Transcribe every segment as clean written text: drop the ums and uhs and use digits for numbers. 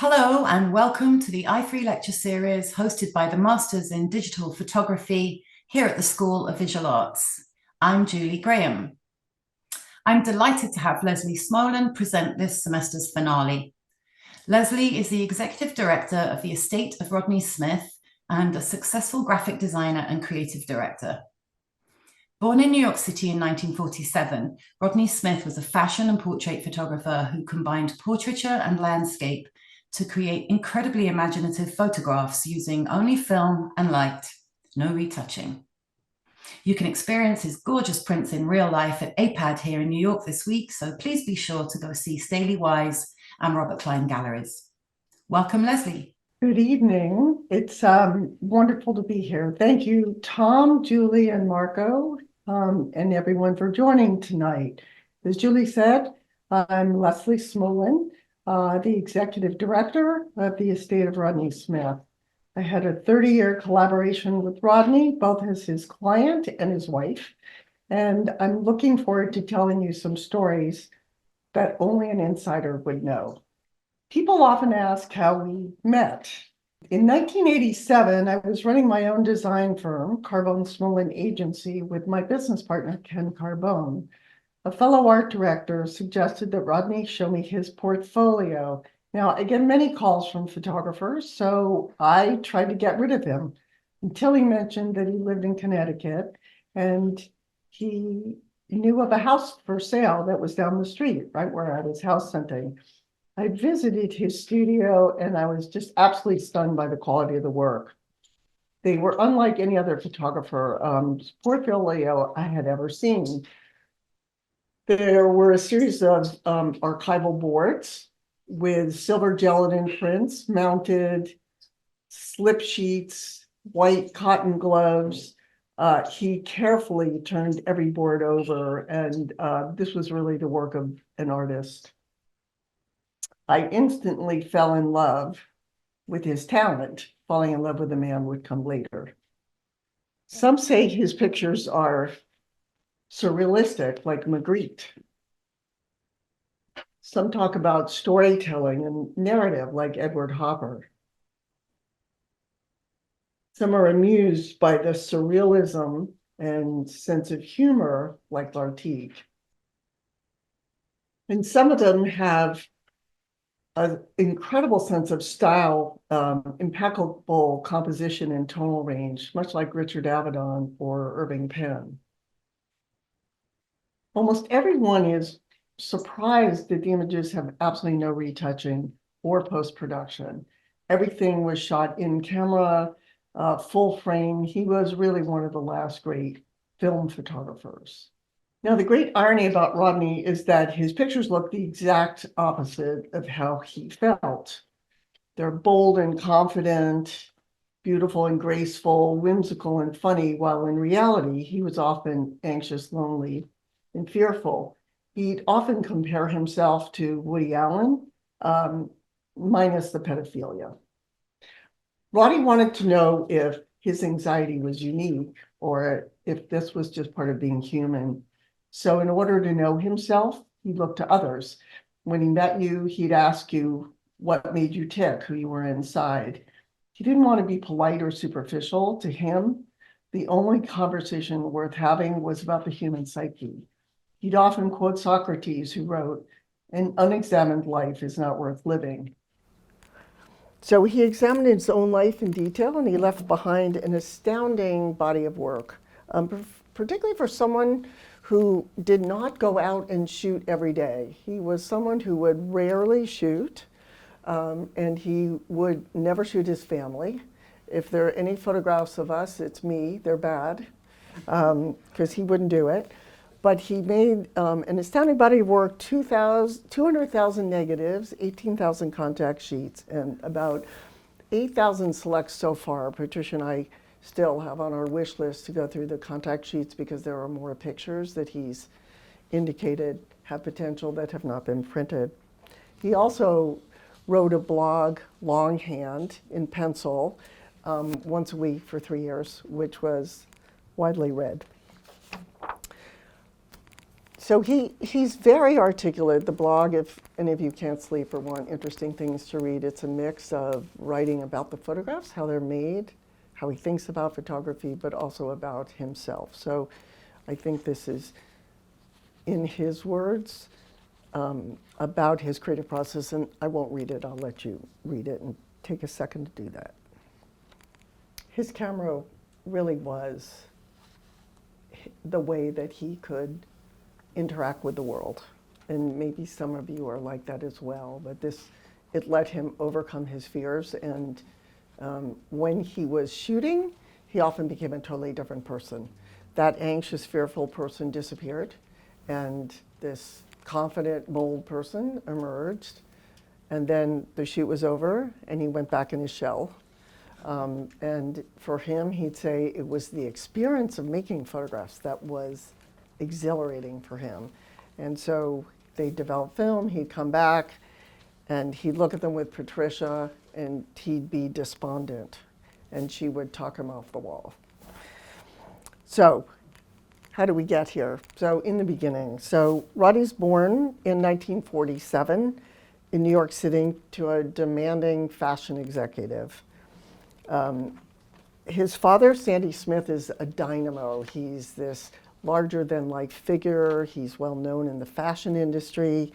Hello and welcome to the i3 lecture series hosted by the Masters in Digital Photography here at the School of Visual Arts. I'm Julie Graham. I'm delighted to have Leslie Smolan present this semester's finale. Leslie is the Executive Director of the Estate of Rodney Smith and a successful graphic designer and creative director. Born in New York City in 1947, Rodney Smith was a fashion and portrait photographer who combined portraiture and landscape to create incredibly imaginative photographs using only film and light, no retouching. You can experience his gorgeous prints in real life at APAD here in New York this week, so please be sure to go see Staley Wise and Robert Klein galleries. Welcome, Leslie. Good evening. It's wonderful to be here. Thank you, Tom, Julie, and Marco, and everyone for joining tonight. As Julie said, I'm Leslie Smolan, the Executive Director of the Estate of Rodney Smith. I had a 30-year collaboration with Rodney, both as his client and his wife, and I'm looking forward to telling you some stories that only an insider would know. People often ask how we met. In 1987, I was running my own design firm, Carbone Smolan Agency, with my business partner, Ken Carbone. A fellow art director suggested that Rodney show me his portfolio. Now, I get many calls from photographers, so I tried to get rid of him until he mentioned that he lived in Connecticut and he knew of a house for sale that was down the street, right where I was house hunting. I visited his studio and I was just absolutely stunned by the quality of the work. They were unlike any other photographer portfolio I had ever seen. There were a series of archival boards with silver gelatin prints, mounted slip sheets, white cotton gloves. He carefully turned every board over, and this was really the work of an artist. I instantly fell in love with his talent. Falling in love with a man would come later. Some say his pictures are surrealistic, like Magritte. Some talk about storytelling and narrative, like Edward Hopper. Some are amused by the surrealism and sense of humor, like Lartigue. And some of them have an incredible sense of style, impeccable composition and tonal range, much like Richard Avedon or Irving Penn. Almost everyone is surprised that the images have absolutely no retouching or post-production. Everything was shot in camera, full frame. He was really one of the last great film photographers. Now, the great irony about Rodney is that his pictures look the exact opposite of how he felt. They're bold and confident, beautiful and graceful, whimsical and funny, while in reality, he was often anxious, lonely, and fearful. He'd often compare himself to Woody Allen, minus the pedophilia. Rodney wanted to know if his anxiety was unique or if this was just part of being human. So in order to know himself, he looked to others. When he met you, he'd ask you what made you tick, who you were inside. He didn't want to be polite or superficial. To him, the only conversation worth having was about the human psyche. He'd often quote Socrates, who wrote, "An unexamined life is not worth living." So he examined his own life in detail, and he left behind an astounding body of work, particularly for someone who did not go out and shoot every day. He was someone who would rarely shoot, and he would never shoot his family. If there are any photographs of us, it's me. They're bad, because he wouldn't do it. But he made an astounding body of work, 200,000 negatives, 18,000 contact sheets, and about 8,000 selects so far. Patricia and I still have on our wish list to go through the contact sheets because there are more pictures that he's indicated have potential that have not been printed. He also wrote a blog longhand in pencil once a week for 3 years, which was widely read. So he's very articulate. The blog, if any of you can't sleep or want interesting things to read, it's a mix of writing about the photographs, how they're made, how he thinks about photography, but also about himself. So I think this is, in his words, about his creative process, and I won't read it, I'll let you read it and take a second to do that. His camera really was the way that he could interact with the world. And maybe some of you are like that as well, but it let him overcome his fears. And when he was shooting, he often became a totally different person. That anxious, fearful person disappeared, and this confident, bold person emerged. And then the shoot was over, and he went back in his shell. And for him, he'd say it was the experience of making photographs that was exhilarating for him. And so they developed film, he'd come back, and he'd look at them with Patricia, and he'd be despondent, and she would talk him off the wall. So how do we get here? So in the beginning, so Rodney's born in 1947 in New York City to a demanding fashion executive. His father, Sandy Smith, is a dynamo. He's this larger-than-life figure. He's well known in the fashion industry.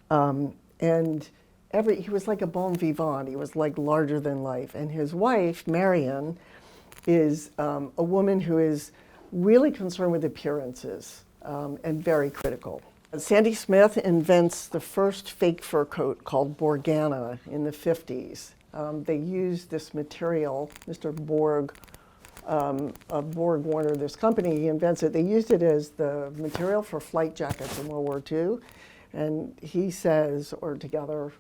And he was like a bon vivant. He was like larger than life. And his wife, Marion, is a woman who is really concerned with appearances and very critical. Sandy Smith invents the first fake fur coat called Borgana in the 50s. They used this material, Mr. Borg, of Borg Warner, this company, he invents it. They used it as the material for flight jackets in World War II. And he says, or together,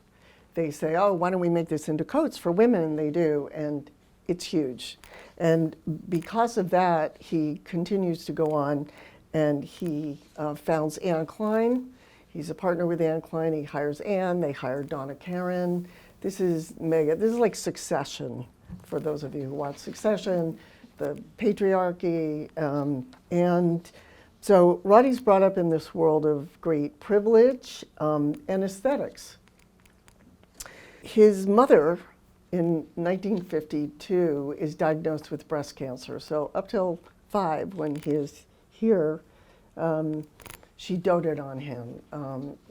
they say, oh, why don't we make this into coats for women? And they do, and it's huge. And because of that, he continues to go on, and he founds Klein. He's a partner with Klein. He hires Anne. They hire Donna Karan. This is mega. This is like Succession, for those of you who watch Succession, the patriarchy. And so Roddy's brought up in this world of great privilege and aesthetics. His mother, in 1952, is diagnosed with breast cancer. So up till 5, when he is here, she doted on him.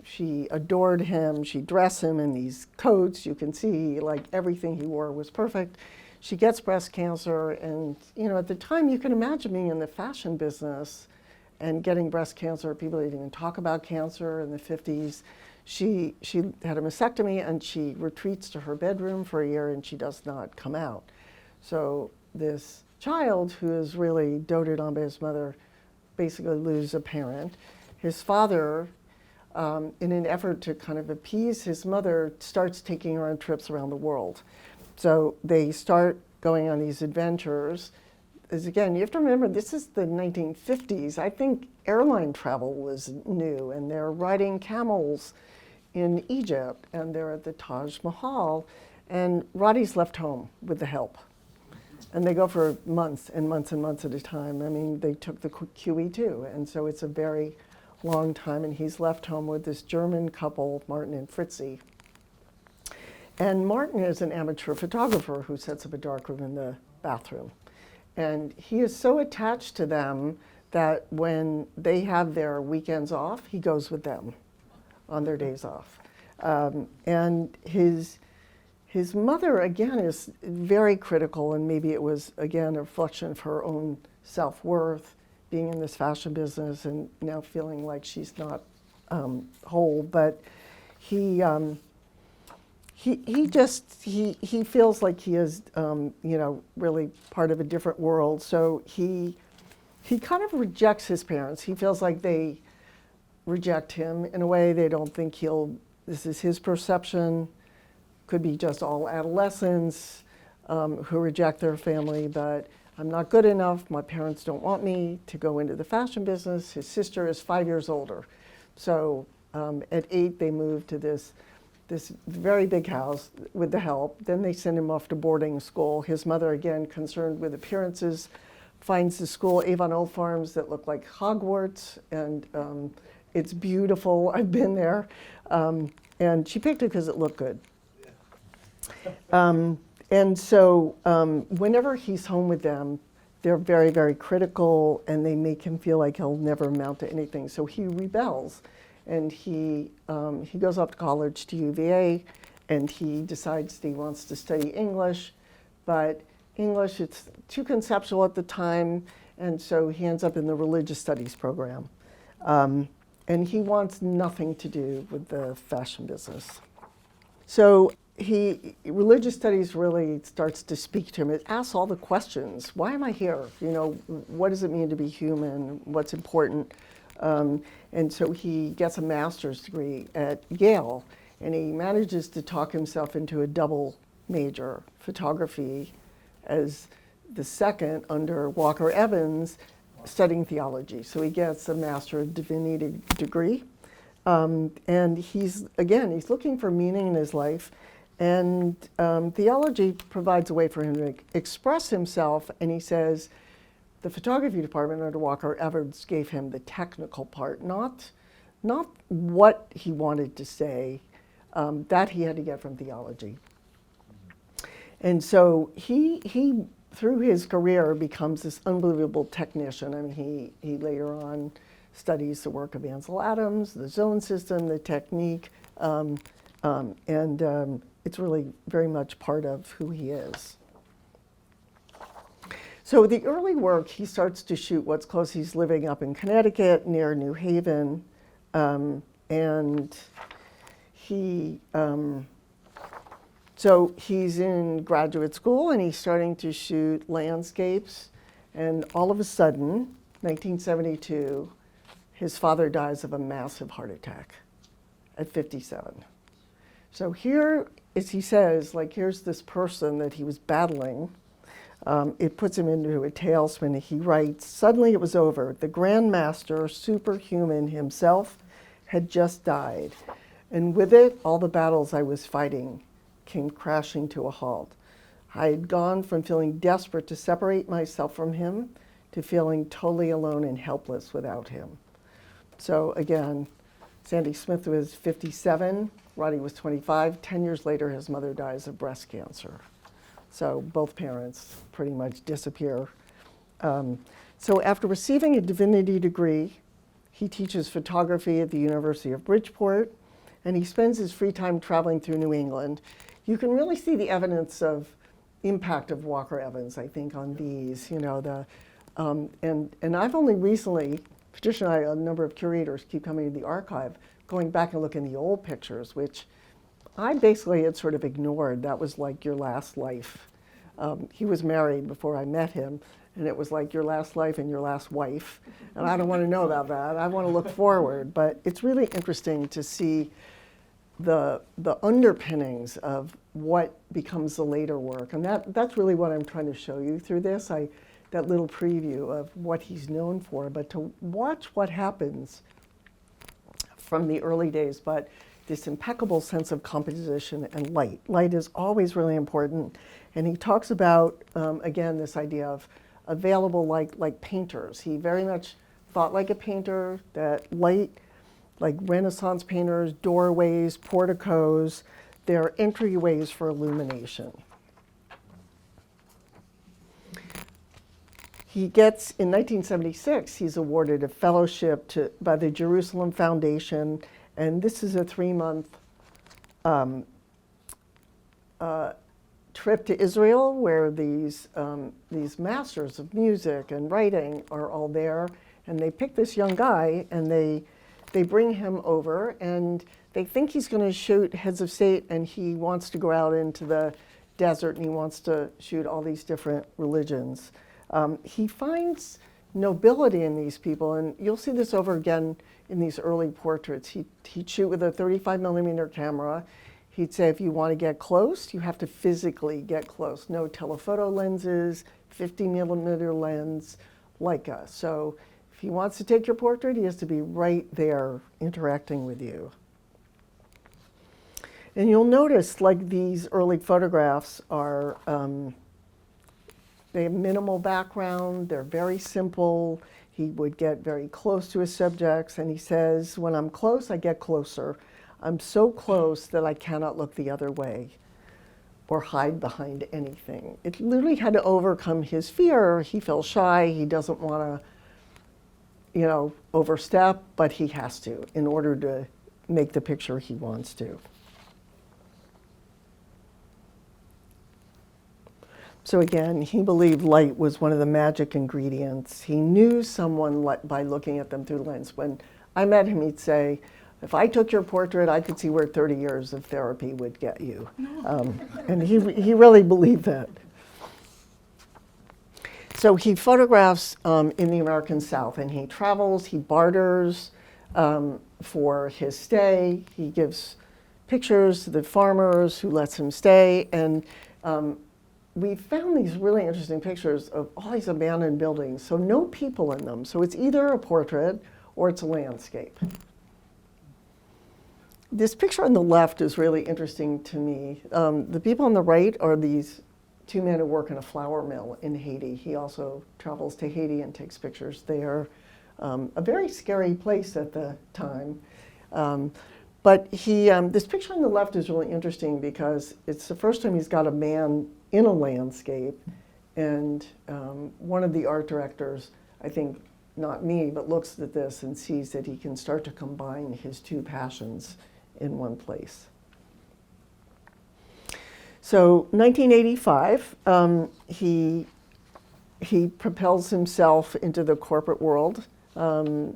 She adored him. She dressed him in these coats. You can see, like, everything he wore was perfect. She gets breast cancer, and at the time, you can imagine being in the fashion business and getting breast cancer. People didn't even talk about cancer in the 50s. She had a mastectomy, and she retreats to her bedroom for a year, and she does not come out. So this child, who is really doted on by his mother, basically loses a parent. His father, in an effort to kind of appease his mother, starts taking her on trips around the world. So they start going on these adventures. As again, you have to remember, this is the 1950s. I think airline travel was new, and they're riding camels in Egypt, and they're at the Taj Mahal, and Roddy's left home with the help. And they go for months and months and months at a time. I mean, they took the QE too, and so it's a very long time, and he's left home with this German couple, Martin and Fritzi. And Martin is an amateur photographer who sets up a darkroom in the bathroom. And he is so attached to them that when they have their weekends off, he goes with them on their days off. And his mother, again, is very critical, and maybe it was, again, a reflection of her own self-worth, being in this fashion business and now feeling like she's not whole. But he feels like he is, really part of a different world. So he kind of rejects his parents. He feels like they reject him in a way. They don't think this is his perception. Could be just all adolescents who reject their family, but I'm not good enough. My parents don't want me to go into the fashion business. His sister is 5 years older. So at 8, they move to this very big house with the help. Then they send him off to boarding school. His mother, again, concerned with appearances, finds the school, Avon Old Farms, that looked like Hogwarts, and It's beautiful. I've been there. And she picked it because it looked good. And so whenever he's home with them, they're very, very critical, and they make him feel like he'll never amount to anything. So he rebels, and he goes off to college to UVA, and he decides that he wants to study English, but English, it's too conceptual at the time, and so he ends up in the religious studies program. And he wants nothing to do with the fashion business. So religious studies really starts to speak to him. It asks all the questions. Why am I here? You know, what does it mean to be human? What's important? And so he gets a master's degree at Yale, and he manages to talk himself into a double major, photography as the second under Walker Evans, studying theology. So he gets a Master of Divinity degree. And he's looking for meaning in his life. And theology provides a way for him to express himself. And he says the photography department under Walker Evans gave him the technical part, not what he wanted to say, that he had to get from theology. And so he through his career becomes this unbelievable technician. I mean, he later on studies the work of Ansel Adams, the zone system, the technique, and it's really very much part of who he is. So the early work, he starts to shoot what's close. He's living up in Connecticut near New Haven, and so he's in graduate school and he's starting to shoot landscapes, and all of a sudden, 1972, his father dies of a massive heart attack at 57. So here, as he says, like, here's this person that he was battling. It puts him into a tailspin. He writes, "Suddenly it was over. The Grand Master, superhuman himself, had just died. And with it, all the battles I was fighting came crashing to a halt. I had gone from feeling desperate to separate myself from him to feeling totally alone and helpless without him." So again, Sandy Smith was 57, Rodney was 25. 10 years later, his mother dies of breast cancer. So both parents pretty much disappear. So after receiving a divinity degree, he teaches photography at the University of Bridgeport, and he spends his free time traveling through New England. You can really see the evidence of impact of Walker Evans, I think, on these. You know, and I've only recently, Patricia and I, a number of curators keep coming to the archive, going back and looking at the old pictures, which I basically had sort of ignored. That was like your last life. He was married before I met him, and it was like your last life and your last wife. And I don't want to know about that. I want to look forward. But it's really interesting to see the underpinnings of what becomes the later work. And that's really what I'm trying to show you through this, that little preview of what he's known for. But to watch what happens from the early days, but this impeccable sense of composition and light. Light is always really important. And he talks about, again, this idea of available like painters. He very much thought like a painter, that light, like Renaissance painters, doorways, porticos, they're entryways for illumination. He gets, in 1976, he's awarded a fellowship by the Jerusalem Foundation, and this is a 3-month trip to Israel, where these masters of music and writing are all there, and they pick this young guy, and they bring him over, and they think he's going to shoot heads of state, and he wants to go out into the desert, and he wants to shoot all these different religions. He finds nobility in these people, and you'll see this over again in these early portraits. He'd shoot with a 35mm camera. He'd say, if you want to get close, you have to physically get close. No telephoto lenses, 50mm lens, Leica. So if he wants to take your portrait, he has to be right there interacting with you. And you'll notice, like, these early photographs are, they have minimal background, they're very simple. He would get very close to his subjects, and he says, when I'm close, I get closer. I'm so close that I cannot look the other way or hide behind anything. It literally had to overcome his fear. He feels shy. He doesn't want to, overstep, but he has to in order to make the picture he wants to. So again, he believed light was one of the magic ingredients. He knew someone by looking at them through the lens. When I met him, he'd say, if I took your portrait, I could see where 30 years of therapy would get you. And he really believed that. So he photographs in the American South, and he travels, he barters for his stay. He gives pictures to the farmers who lets him stay. And we found these really interesting pictures of all these abandoned buildings, so no people in them. So it's either a portrait or it's a landscape. This picture on the left is really interesting to me. The people on the right are these two men who work in a flour mill in Haiti. He also travels to Haiti and takes pictures there. A very scary place at the time. But this picture on the left is really interesting because it's the first time he's got a man in a landscape. And one of the art directors, I think, not me, but looks at this and sees that he can start to combine his two passions in one place. So 1985, he propels himself into the corporate world. And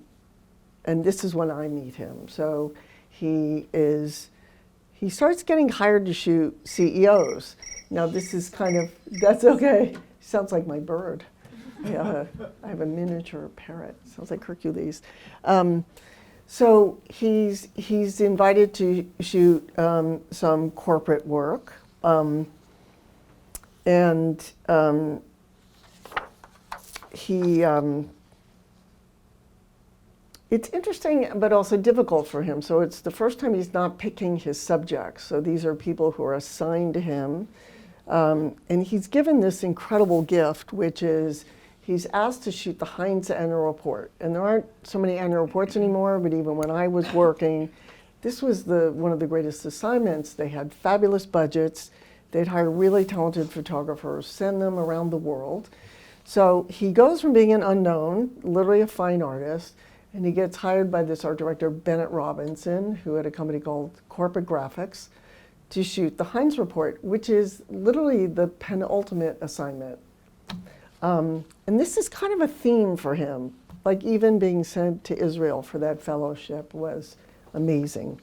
this is when I meet him. So he starts getting hired to shoot CEOs. Now this is that's okay. Sounds like my bird. I have a miniature parrot. Sounds like Hercules. So he's invited to shoot some corporate work. It's interesting, but also difficult for him. So it's the first time he's not picking his subjects. So these are people who are assigned to him. And he's given this incredible gift, which is he's asked to shoot the Heinz annual report. And there aren't so many annual reports anymore, but even when I was working, this was one of the greatest assignments. They had fabulous budgets. They'd hire really talented photographers, send them around the world. So he goes from being an unknown, literally a fine artist, and he gets hired by this art director, Bennett Robinson, who had a company called Corporate Graphics, to shoot the Heinz report, which is literally the penultimate assignment. And this is kind of a theme for him. Like even being sent to Israel for that fellowship was amazing.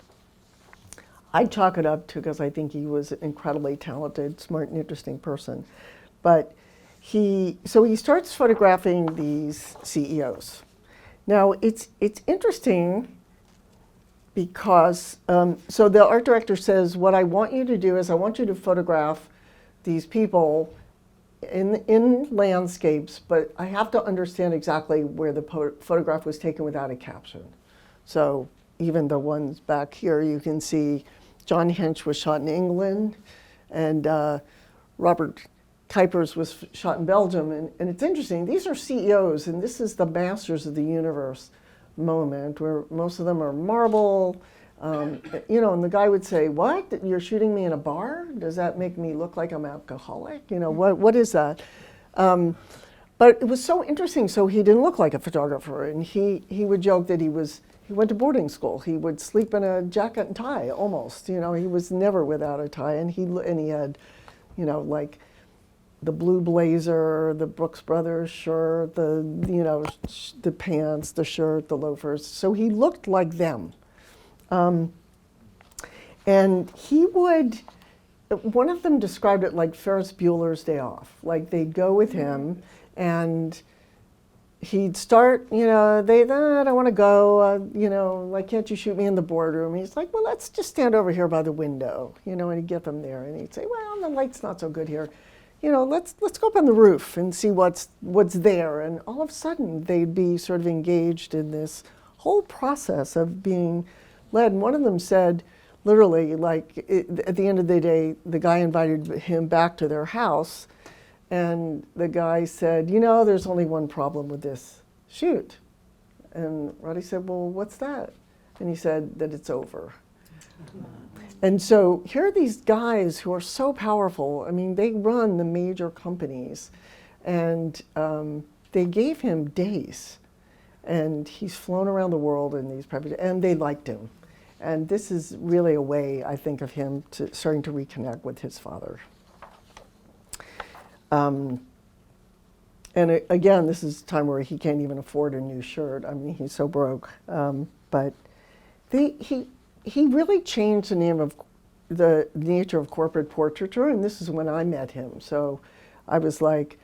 I chalk it up to because I think he was an incredibly talented, smart, and interesting person. But he starts photographing these CEOs. Now it's interesting because, so the art director says, what I want you to do is I want you to photograph these people in landscapes, but I have to understand exactly where the photograph was taken without a caption. So even the ones back here, you can see John Hench was shot in England, and Robert Kuipers was shot in Belgium. And it's interesting, these are CEOs, and this is the masters of the universe moment, where most of them are marble. And the guy would say, what? You're shooting me in a bar? Does that make me look like I'm alcoholic? What is that? But it was so interesting. So he didn't look like a photographer. And he would joke that he went to boarding school. He would sleep in a jacket and tie almost. He was never without a tie. And he had, like the blue blazer, the Brooks Brothers shirt, the pants, the shirt, the loafers. So he looked like them. And one of them described it like Ferris Bueller's Day Off. Like they'd go with him and he'd start, I don't want to go, like, can't you shoot me in the boardroom? He's like, well, let's just stand over here by the window, and he'd get them there. And he'd say, well, the light's not so good here. Let's go up on the roof and see what's there. And all of a sudden they'd be sort of engaged in this whole process of being led. And one of them said, literally, at the end of the day, the guy invited him back to their house. And the guy said, there's only one problem with this shoot. And Rodney said, well, what's that? And he said that it's over. And so here are these guys who are so powerful. I mean, they run the major companies, and they gave him days. And he's flown around the world in these private, and they liked him. And this is really a way, I think, of him starting to reconnect with his father. And again, this is a time where he can't even afford a new shirt. I mean, he's so broke. But he really changed the nature of corporate portraiture, and this is when I met him. So I was like,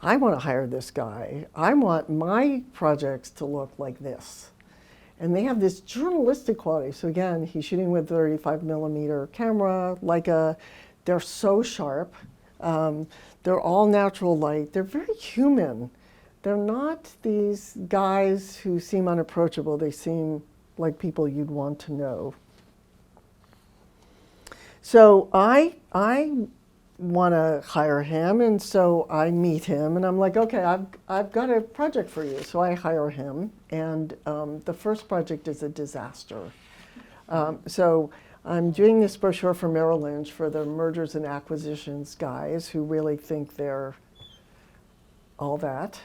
I want to hire this guy. I want my projects to look like this. And they have this journalistic quality. So again, he's shooting with 35mm camera, Leica. They're so sharp. They're all natural light. They're very human. They're not these guys who seem unapproachable. They seem like people you'd want to know. So I want to hire him, and so I meet him, and I'm like, okay, I've got a project for you. So I hire him, and the first project is a disaster. So I'm doing this brochure for Merrill Lynch for the mergers and acquisitions guys who really think they're all that.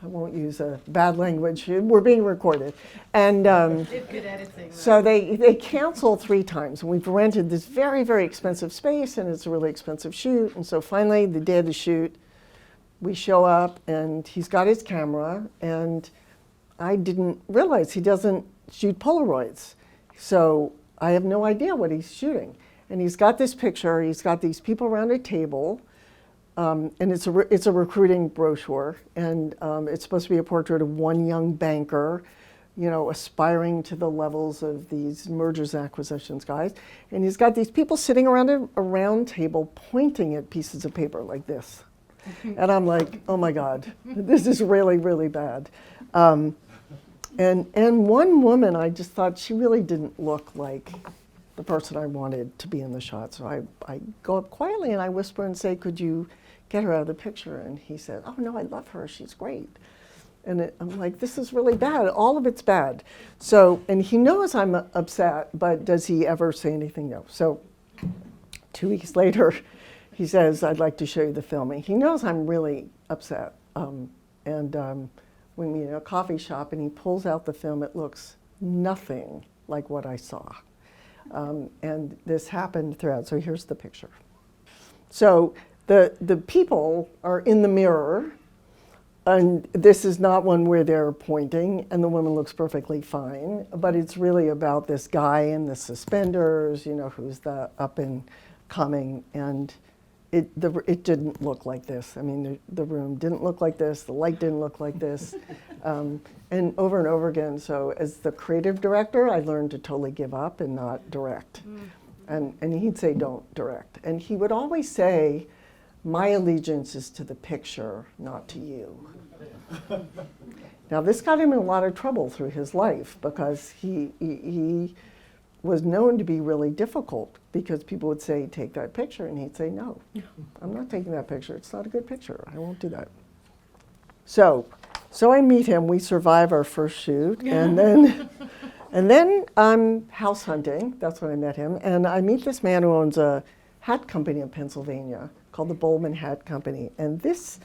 I won't use a bad language. We're being recorded. And Good editing, so they cancel 3 times. And we've rented this very, very expensive space, and it's a really expensive shoot. And so finally, the day of the shoot, we show up, and he's got his camera, and I didn't realize he doesn't shoot Polaroids. So I have no idea what he's shooting. And he's got this picture, he's got these people around a table, and it's a recruiting brochure, and it's supposed to be a portrait of one young banker, you know, aspiring to the levels of these mergers and acquisitions guys. And he's got these people sitting around a round table pointing at pieces of paper like this. And I'm like, oh my God, this is really, really bad. And one woman, I just thought she really didn't look like the person I wanted to be in the shot. So I go up quietly and I whisper and say, could you get her out of the picture? And he said, oh no, I love her, she's great. And I'm like, this is really bad, all of it's bad. So, and he knows I'm upset, but does he ever say anything? No. So 2 weeks later, he says, I'd like to show you the filming. He knows I'm really upset. We meet in a coffee shop, and he pulls out the film. It looks nothing like what I saw. And this happened throughout. So here's the picture. So the people are in the mirror, and this is not one where they're pointing, and the woman looks perfectly fine, but it's really about this guy in the suspenders, you know, who's the up and coming, and it didn't look like this. I mean, the room didn't look like this, the light didn't look like this, and over again. So as the creative director, I learned to totally give up and not direct. And he'd say, don't direct. And he would always say, my allegiance is to the picture, not to you. Now this got him in a lot of trouble through his life, because he was known to be really difficult, because people would say, take that picture, and he'd say, no, I'm not taking that picture. It's not a good picture. I won't do that. So I meet him. We survive our first shoot, and then I'm house hunting. That's when I met him, and I meet this man who owns a hat company in Pennsylvania called the Bowman Hat Company, and this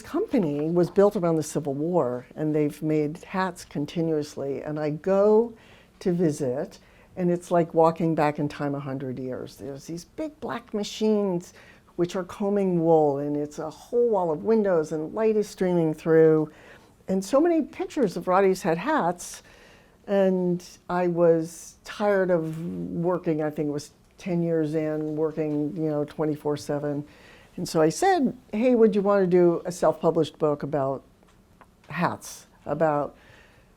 company was built around the Civil War, and they've made hats continuously. And I go to visit, and it's like walking back in time 100 years. There's these big black machines which are combing wool, and it's a whole wall of windows, and light is streaming through, and so many pictures of Rodney's had hats. And I was tired of working. I think it was 10 years in, working, 24/7. And so I said, hey, would you want to do a self-published book about hats, about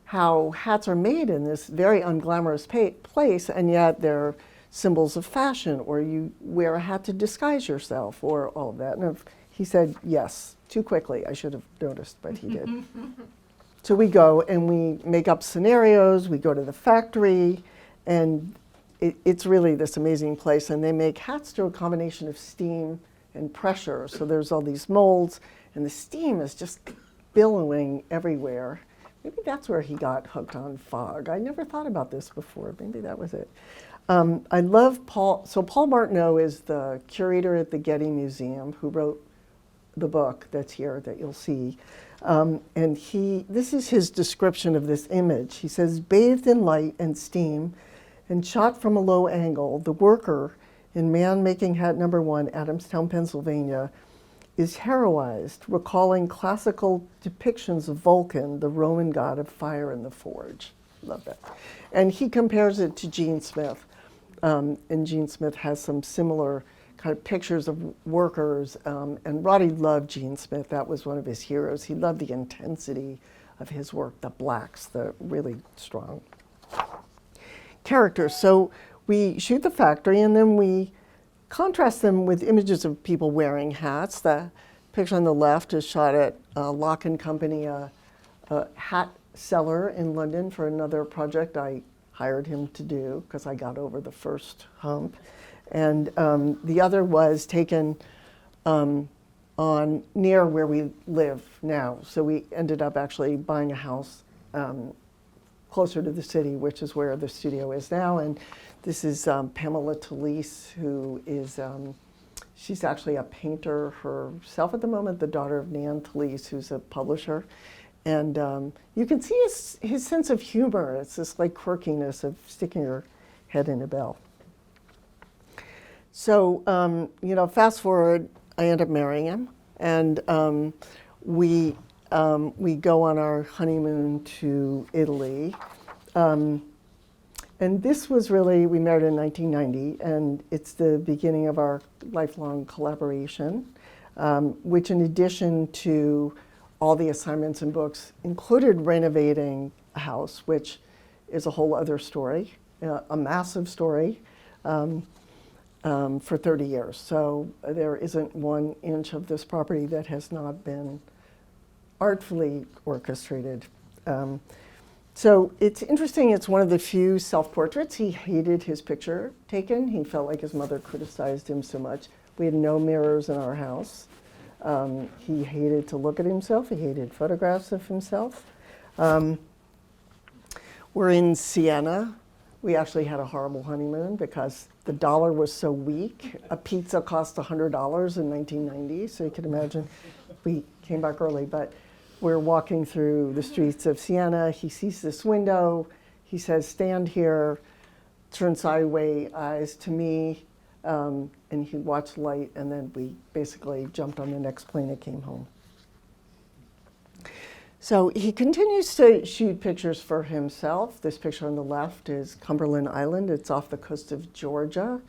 how hats are made in this very unglamorous place, and yet they're symbols of fashion, or you wear a hat to disguise yourself, or all of that. And he said yes, too quickly. I should have noticed, but he did. So we go and we make up scenarios, we go to the factory, and it's really this amazing place. And they make hats through a combination of steam and pressure. So there's all these molds, and the steam is just billowing everywhere. Maybe that's where he got hooked on fog. I never thought about this before. Maybe that was it. I love Paul. So Paul Martineau is the curator at the Getty Museum who wrote the book that's here that you'll see. And this is his description of this image. He says, bathed in light and steam and shot from a low angle, the worker in Man Making Hat Number 1, Adamstown, Pennsylvania, is heroized, recalling classical depictions of Vulcan, the Roman god of fire in the forge. Love that. And he compares it to Gene Smith. And Gene Smith has some similar kind of pictures of workers. And Roddy loved Gene Smith. That was one of his heroes. He loved the intensity of his work, the blacks, the really strong characters. So we shoot the factory and then we contrast them with images of people wearing hats. The picture on the left is shot at Lock & Company, a hat seller in London for another project I hired him to do because I got over the first hump. And the other was taken on near where we live now. So we ended up actually buying a house closer to the city, which is where the studio is now. And this is Pamela Talese, who is, she's actually a painter herself at the moment, the daughter of Nan Talese, who's a publisher. And you can see his sense of humor. It's this like quirkiness of sticking your head in a bell. So, fast forward, I end up marrying him. And we go on our honeymoon to Italy. And this was really, we married in 1990, and it's the beginning of our lifelong collaboration, which in addition to all the assignments and books included renovating a house, which is a whole other story, a massive story, for 30 years. So there isn't 1 inch of this property that has not been artfully orchestrated. So it's interesting, it's one of the few self-portraits. He hated his picture taken. He felt like his mother criticized him so much. We had no mirrors in our house. He hated to look at himself. He hated photographs of himself. We're in Siena. We actually had a horrible honeymoon because the dollar was so weak. A pizza cost $100 in 1990, so you can imagine we came back early. But we're walking through the streets of Siena. He sees this window. He says, stand here, turn sideways eyes to me, and he watched light, and then we basically jumped on the next plane and came home. So he continues to shoot pictures for himself. This picture on the left is Cumberland Island. It's off the coast of Georgia,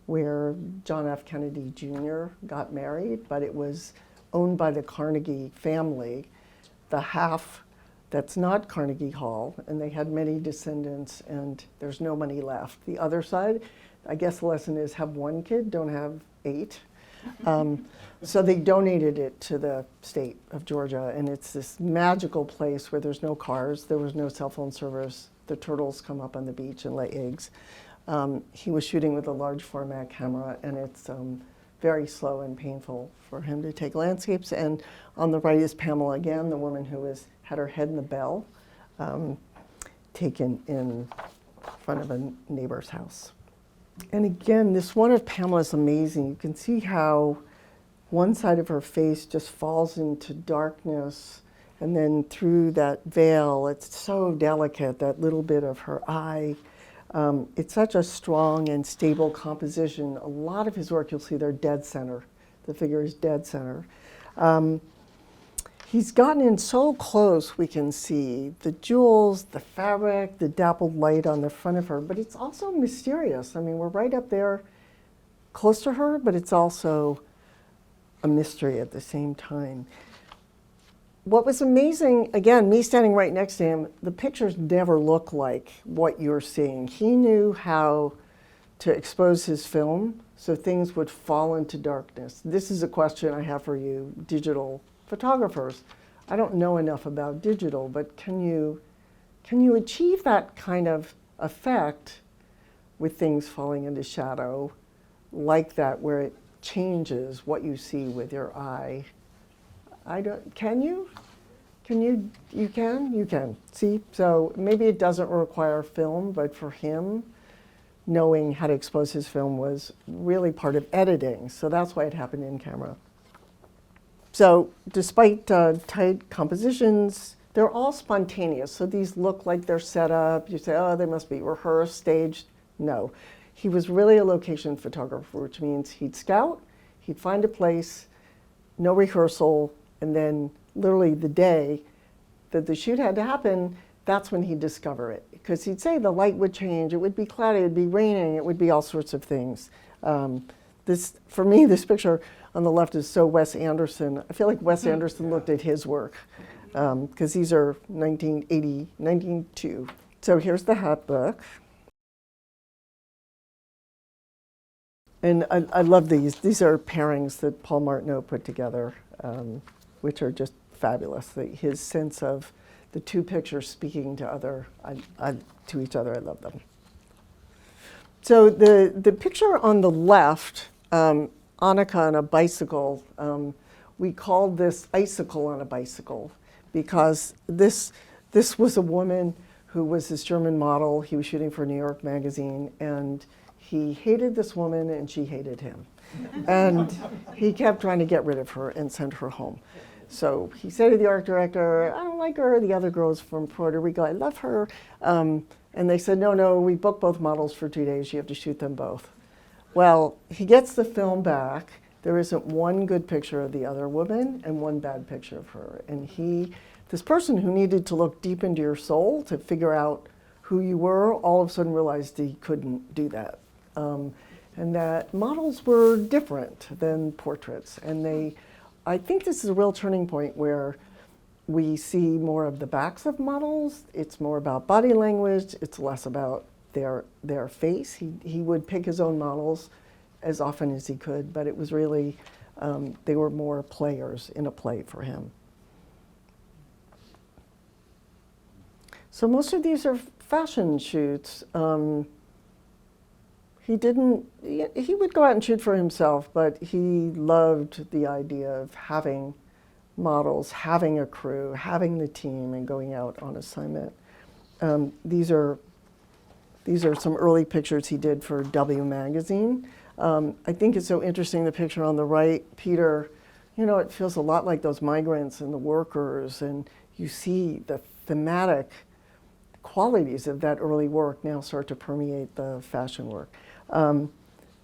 where John F. Kennedy Jr. got married, but it was owned by the Carnegie family. The half that's not Carnegie Hall, and they had many descendants, and there's no money left. The other side, I guess the lesson is have 1 kid, don't have 8. So they donated it to the state of Georgia, and it's this magical place where there's no cars, there was no cell phone service, the turtles come up on the beach and lay eggs. He was shooting with a large format camera, and it's very slow and painful for him to take landscapes. And on the right is Pamela again, the woman who had her head in the bell, taken in front of a neighbor's house. And again, this one of Pamela is amazing. You can see how one side of her face just falls into darkness, and then through that veil, it's so delicate, that little bit of her eye. It's such a strong and stable composition. A lot of his work, you'll see they're dead center. The figure is dead center. He's gotten in so close, we can see the jewels, the fabric, the dappled light on the front of her, but it's also mysterious. I mean, we're right up there close to her, but it's also a mystery at the same time. What was amazing, again, me standing right next to him, the pictures never look like what you're seeing. He knew how to expose his film so things would fall into darkness. This is a question I have for you, digital photographers. I don't know enough about digital, but can you achieve that kind of effect with things falling into shadow like that, where it changes what you see with your eye? I don't, can you? Can you, you can? You can. See, so maybe it doesn't require film, but for him, knowing how to expose his film was really part of editing. So that's why it happened in camera. So despite tight compositions, they're all spontaneous. So these look like they're set up. You say, oh, they must be rehearsed, staged. No. He was really a location photographer, which means he'd scout, he'd find a place, no rehearsal, and then literally the day that the shoot had to happen, that's when he'd discover it. Because he'd say the light would change, it would be cloudy, it would be raining, it would be all sorts of things. For me, this picture on the left is so Wes Anderson. I feel like Wes Anderson looked at his work, because these are 1980, 1902. So here's the hat book. And I love these. These are pairings that Paul Martineau put together, which are just fabulous. His sense of the two pictures speaking to to each other, I love them. So the picture on the left, Annika on a bicycle, we called this icicle on a bicycle because this was a woman who was this German model. He was shooting for New York Magazine, and he hated this woman and she hated him. And he kept trying to get rid of her and send her home. So he said to the art director, I don't like her. The other girl's from Puerto Rico. I love her. And they said, no, we booked both models for 2 days. You have to shoot them both. Well, he gets the film back. There isn't one good picture of the other woman and one bad picture of her. And this person who needed to look deep into your soul to figure out who you were, all of a sudden realized he couldn't do that. And that models were different than portraits. And I think this is a real turning point where we see more of the backs of models. It's more about body language. It's less about their face. He would pick his own models as often as he could, but it was really, they were more players in a play for him. So most of these are fashion shoots. He would go out and shoot for himself, but he loved the idea of having models, having a crew, having the team, and going out on assignment. These are some early pictures he did for W Magazine. I think it's so interesting, the picture on the right, Peter, it feels a lot like those migrants and the workers, and you see the thematic qualities of that early work now start to permeate the fashion work.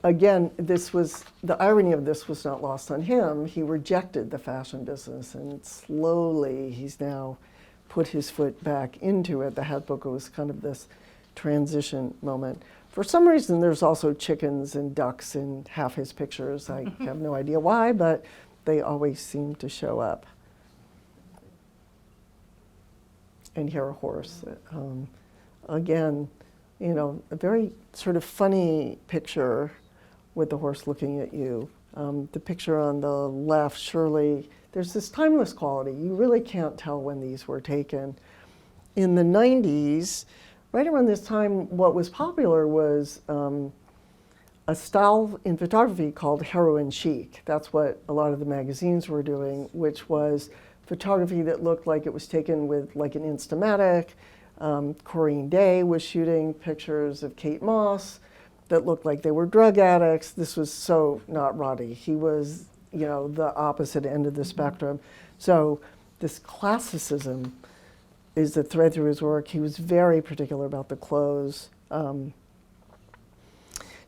Again, the irony of this was not lost on him. He rejected the fashion business, and slowly he's now put his foot back into it. The hat book was kind of this transition moment. For some reason, there's also chickens and ducks in half his pictures. I have no idea why, but they always seem to show up. And here a horse. Again, a very sort of funny picture with the horse looking at you. The picture on the left, surely, there's this timeless quality. You really can't tell when these were taken. In the 90s, right around this time, what was popular was a style in photography called heroin chic. That's what a lot of the magazines were doing, which was photography that looked like it was taken with like an Instamatic. Corinne Day was shooting pictures of Kate Moss that looked like they were drug addicts. This was so not Roddy. He was, the opposite end of the spectrum. So this classicism is the thread through his work. He was very particular about the clothes. Now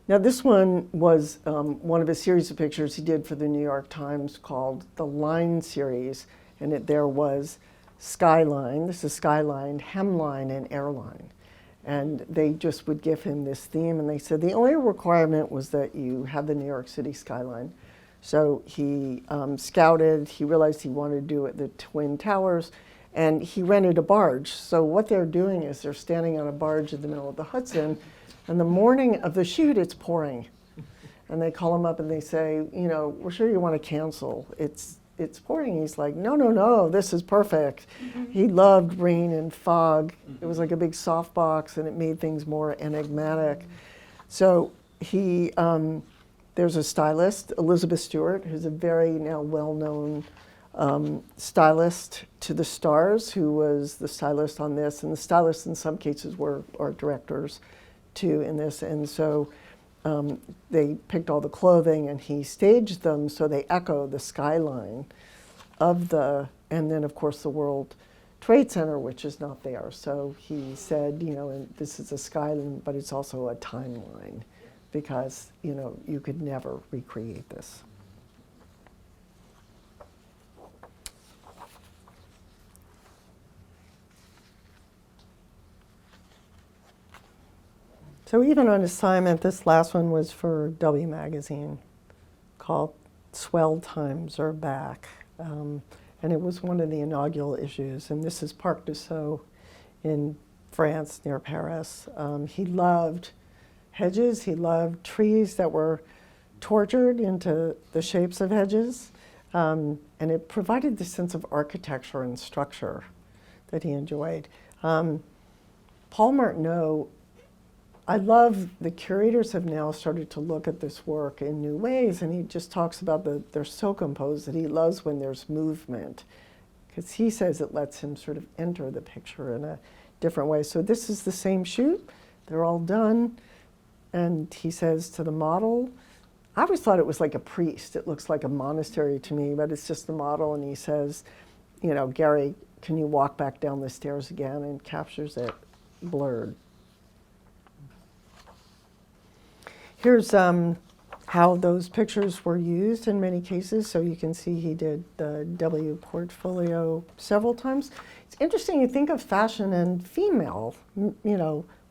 this one was one of a series of pictures he did for the New York Times called the Line series, and there was Skyline, this is Skyline, Hemline, and Airline. And they just would give him this theme, and they said the only requirement was that you had the New York City skyline. So he scouted, he realized he wanted to do it the Twin Towers, and he rented a barge. So what they're doing is they're standing on a barge in the middle of the Hudson, and the morning of the shoot, it's pouring. And they call him up and they say, we're sure you want to cancel. It's pouring. He's like, no, this is perfect. Mm-hmm. He loved rain and fog. Mm-hmm. It was like a big softbox, and it made things more enigmatic. Mm-hmm. So there's a stylist, Elizabeth Stewart, who's a very now well-known stylist to the stars, who was the stylist on this, and the stylists in some cases were art directors too in this. And so they picked all the clothing and he staged them so they echo the skyline of and then of course the World Trade Center, which is not there. So he said, and this is a skyline, but it's also a timeline, because, you could never recreate this. So even on assignment, this last one was for W Magazine, called Swell Times Are Back. And it was one of the inaugural issues. And this is Parc du Sceau in France, near Paris. He loved hedges. He loved trees that were tortured into the shapes of hedges. And it provided this sense of architecture and structure that he enjoyed. Paul Martineau, I love the curators have now started to look at this work in new ways, and he just talks about they're so composed that he loves when there's movement, because he says it lets him sort of enter the picture in a different way. So this is the same shoot. They're all done. And he says to the model, I always thought it was like a priest. It looks like a monastery to me, but it's just the model. And he says, Gary, can you walk back down the stairs again? And captures it blurred. Here's how those pictures were used in many cases. So you can see he did the W portfolio several times. It's interesting, you think of fashion and female,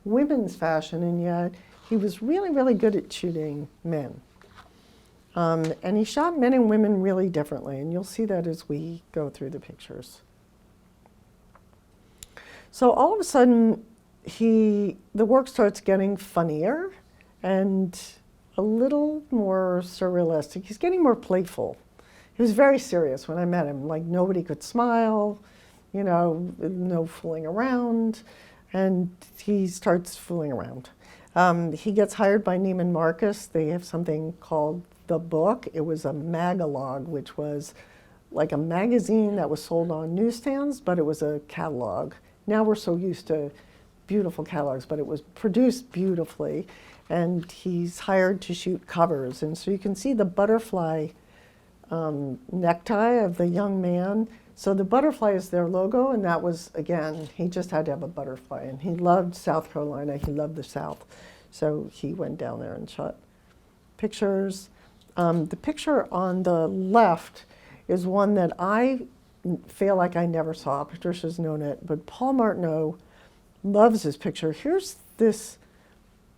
women's fashion, and yet he was really, really good at shooting men. And he shot men and women really differently, and you'll see that as we go through the pictures. So all of a sudden, the work starts getting funnier and a little more surrealistic. He's getting more playful. He was very serious when I met him. Like, nobody could smile, no fooling around. And he starts fooling around. He gets hired by Neiman Marcus. They have something called The Book. It was a magalog, which was like a magazine that was sold on newsstands, but it was a catalog. Now we're so used to beautiful catalogs, but it was produced beautifully. And he's hired to shoot covers. And so you can see the butterfly necktie of the young man. So the butterfly is their logo, and that was, again, he just had to have a butterfly. And he loved South Carolina. He loved the South. So he went down there and shot pictures. The picture on the left is one that I feel like I never saw. Patricia's known it, but Paul Martineau loves this picture. Here's this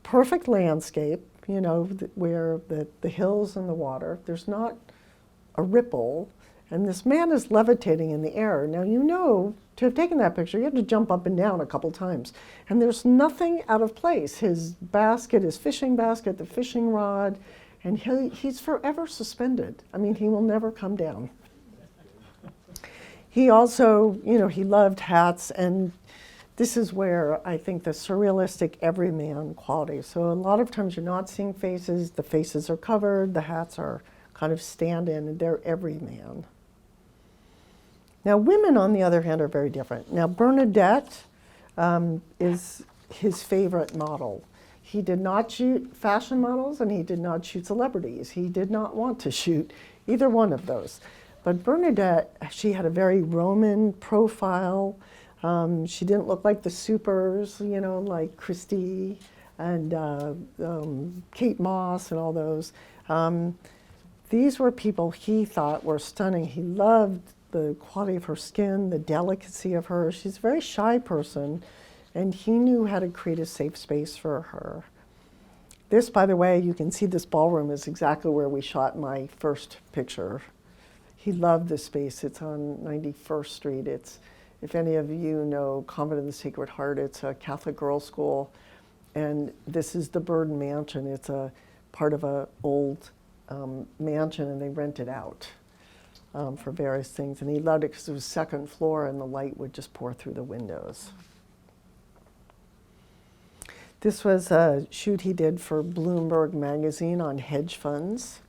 perfect landscape, where the hills and the water. There's not a ripple, and this man is levitating in the air. Now, to have taken that picture, you have to jump up and down a couple times, and there's nothing out of place. His basket, his fishing basket, the fishing rod, and he's forever suspended. I mean, he will never come down. He also, he loved hats, and this is where I think the surrealistic everyman quality. So a lot of times you're not seeing faces, the faces are covered, the hats are kind of stand-in, and they're everyman. Now women, on the other hand, are very different. Now Bernadette is his favorite model. He did not shoot fashion models and he did not shoot celebrities. He did not want to shoot either one of those. But Bernadette, she had a very Roman profile. She didn't look like the supers, like Christie and Kate Moss and all those. These were people he thought were stunning. He loved the quality of her skin, the delicacy of her. She's a very shy person, and he knew how to create a safe space for her. This, by the way, you can see this ballroom is exactly where we shot my first picture. He loved this space. It's on 91st Street. If any of you know Convent of the Sacred Heart, it's a Catholic girls' school, and this is the Bird Mansion. It's a part of an old mansion, and they rent it out for various things. And he loved it because it was second floor, and the light would just pour through the windows. This was a shoot he did for Bloomberg magazine on hedge funds.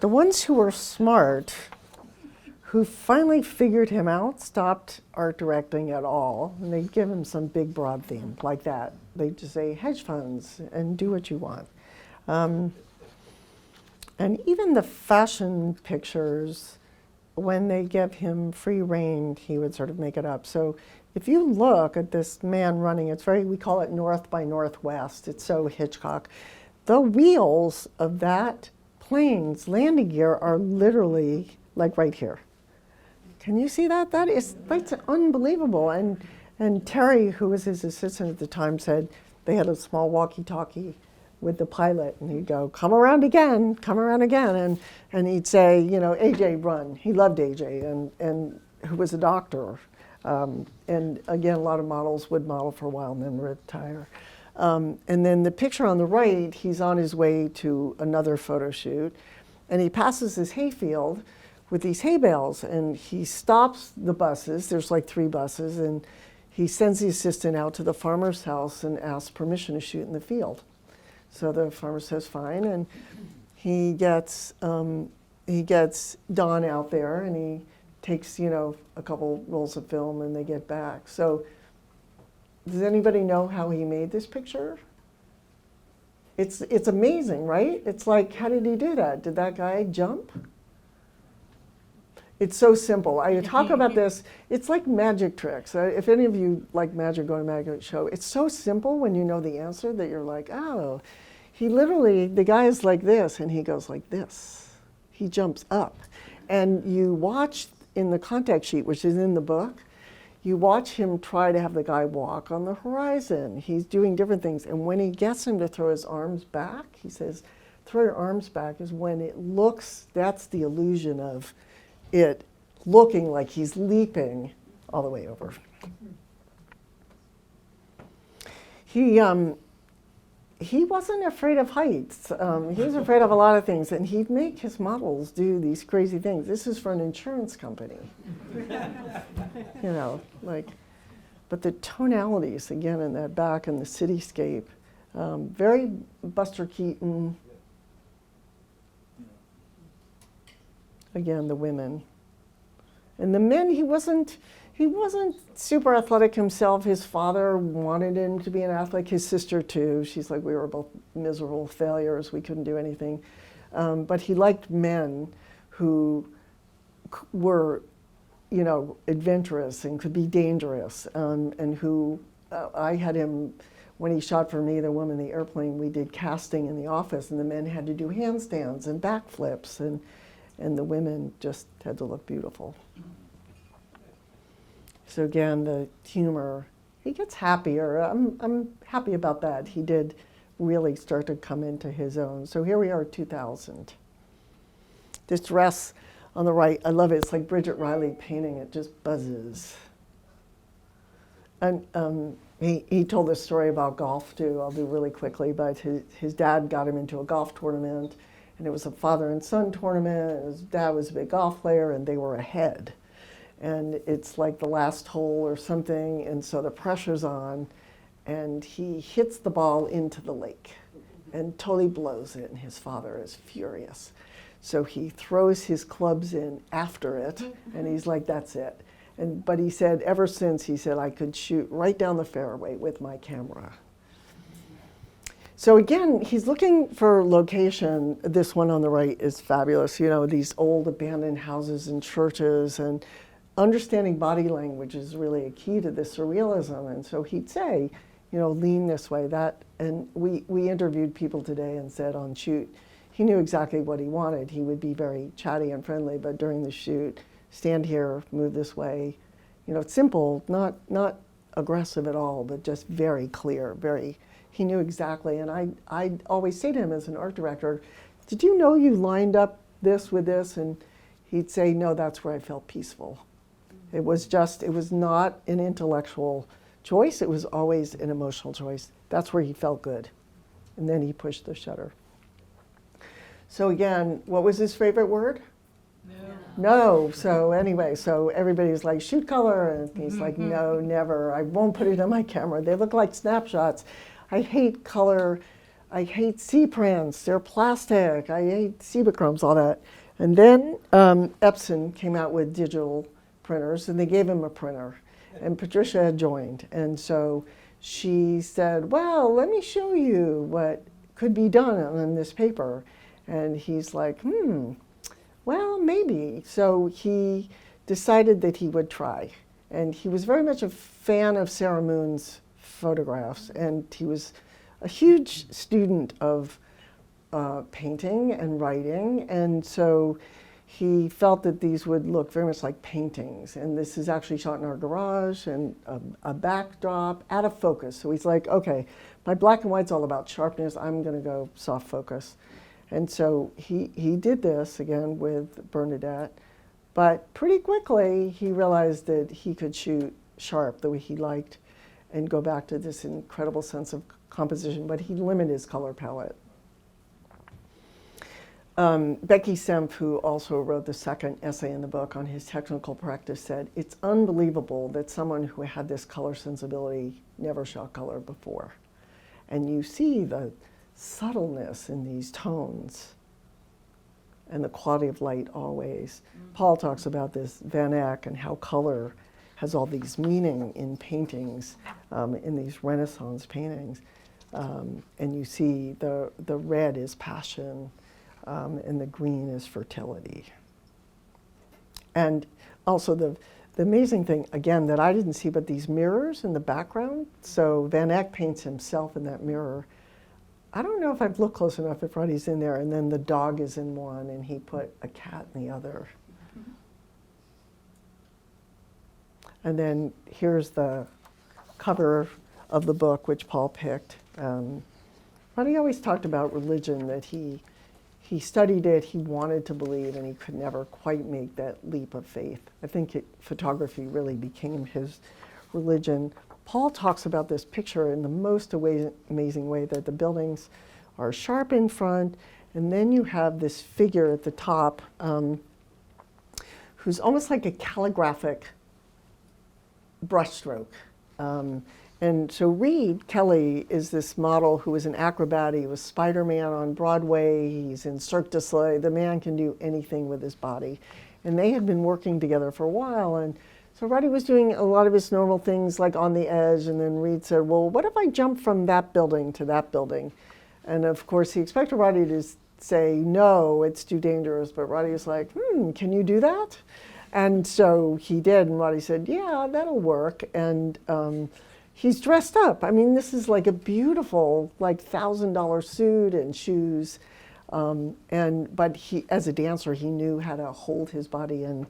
The ones who were smart who finally figured him out, stopped art directing at all, and they'd give him some big broad theme like that. They'd just say hedge funds and do what you want. And even the fashion pictures, when they give him free rein, he would sort of make it up. So if you look at this man running, it's very, we call it North by Northwest. It's so Hitchcock. The wheels of that plane's landing gear are literally like right here. Can you see that? That's unbelievable. And Terry, who was his assistant at the time, said they had a small walkie-talkie with the pilot, and he'd go, come around again, and he'd say, you know, AJ, run. He loved AJ, and who was a doctor. And again, a lot of models would model for a while and then retire. And then the picture on the right, he's on his way to another photo shoot, and he passes this hayfield with these hay bales, and he stops the buses. There's like 3 buses, and he sends the assistant out to the farmer's house and asks permission to shoot in the field. So the farmer says fine, and he gets Don out there, and he takes, you know, a couple rolls of film, and they get back. So does anybody know how he made this picture? It's amazing, right? It's like, how did he do that? Did that guy jump? It's so simple. I talk about this. It's like magic tricks. If any of you like magic, go to a magic show. It's so simple when you know the answer that you're like, oh, he literally, the guy is like this, and he goes like this. He jumps up. And you watch in the contact sheet, which is in the book, you watch him try to have the guy walk on the horizon. He's doing different things. And when he gets him to throw his arms back, he says, throw your arms back is when it looks, that's the illusion of it looking like he's leaping all the way over. He wasn't afraid of heights. He was afraid of a lot of things, and he'd make his models do these crazy things. This is for an insurance company. You know, like, but the tonalities, again, in that back and the cityscape, very Buster Keaton. Again, the women. And the men, he wasn't super athletic himself. His father wanted him to be an athlete. His sister too. She's like, we were both miserable failures. We couldn't do anything. But he liked men who were, you know, adventurous and could be dangerous. And who, I had him, when he shot for me, The Woman in the Airplane, we did casting in the office, and the men had to do handstands and backflips, and the women just had to look beautiful. So again, the humor, he gets happier. I'm happy about that. He did really start to come into his own. So here we are, 2000. This dress on the right, I love it. It's like Bridget Riley painting. It just buzzes. And he told this story about golf too. I'll do really quickly, but his dad got him into a golf tournament, and it was a father and son tournament. His dad was a big golf player, and they were ahead. And it's like the last hole or something, and so the pressure's on, and he hits the ball into the lake and totally blows it, and his father is furious. So he throws his clubs in after it, and he's like, that's it. But he said, ever since, he said, I could shoot right down the fairway with my camera. So again, he's looking for location. This one on the right is fabulous. You know, these old abandoned houses and churches, and understanding body language is really a key to this surrealism. And so he'd say, you know, lean this way, that. And we interviewed people today and said on shoot, he knew exactly what he wanted. He would be very chatty and friendly, but during the shoot, stand here, move this way. You know, it's simple, not aggressive at all, but just very clear, he knew exactly. And I always say to him as an art director, did you know you lined up this with this? And he'd say, no, that's where I felt peaceful. It was not an intellectual choice. It was always an emotional choice. That's where he felt good. And then he pushed the shutter. So again, what was his favorite word? No. So anyway, so everybody's like, shoot color. And he's like, no, never. I won't put it on my camera. They look like snapshots. I hate color. I hate C prints. They're plastic. I hate Cibachromes, all that. And then Epson came out with digital printers, and they gave him a printer. And Patricia had joined. And so she said, well, let me show you what could be done on this paper. And he's like, well, maybe. So he decided that he would try. And he was very much a fan of Sarah Moon's photographs. And he was a huge student of painting and writing. And so he felt that these would look very much like paintings. And this is actually shot in our garage, and a backdrop out of focus. So he's like, okay, my black and white's all about sharpness. I'm going to go soft focus. And so he did this again with Bernadette. But pretty quickly, he realized that he could shoot sharp the way he liked and go back to this incredible sense of composition, but he limited his color palette. Becky Semp, who also wrote the second essay in the book on his technical practice, said, it's unbelievable that someone who had this color sensibility never shot color before. And you see the subtleness in these tones and the quality of light always. Paul talks about this, Van Eyck, and how color has all these meaning in paintings, in these Renaissance paintings. And you see the red is passion, and the green is fertility. And also the amazing thing, again, that I didn't see, but these mirrors in the background. So Van Eyck paints himself in that mirror. I don't know if I've looked close enough if Rodney's in there, and then the dog is in one, and he put a cat in the other. And then here's the cover of the book, which Paul picked. Rodney always talked about religion, that he studied it, he wanted to believe, and he could never quite make that leap of faith. I think photography really became his religion. Paul talks about this picture in the most amazing way, that the buildings are sharp in front, and then you have this figure at the top who's almost like a calligraphic brushstroke. And so Reed Kelly is this model who is an acrobat. He was Spider-Man on Broadway. He's in Cirque du Soleil. The man can do anything with his body. And they had been working together for a while. And so Rodney was doing a lot of his normal things, like on the edge. And then Reed said, well, what if I jump from that building to that building? And of course, he expected Rodney to say, no, it's too dangerous. But Rodney was like, can you do that? And so he did. And Rodney said, yeah, that'll work. And he's dressed up. I mean, this is like a beautiful, like $1,000 suit and shoes. But he, as a dancer, he knew how to hold his body and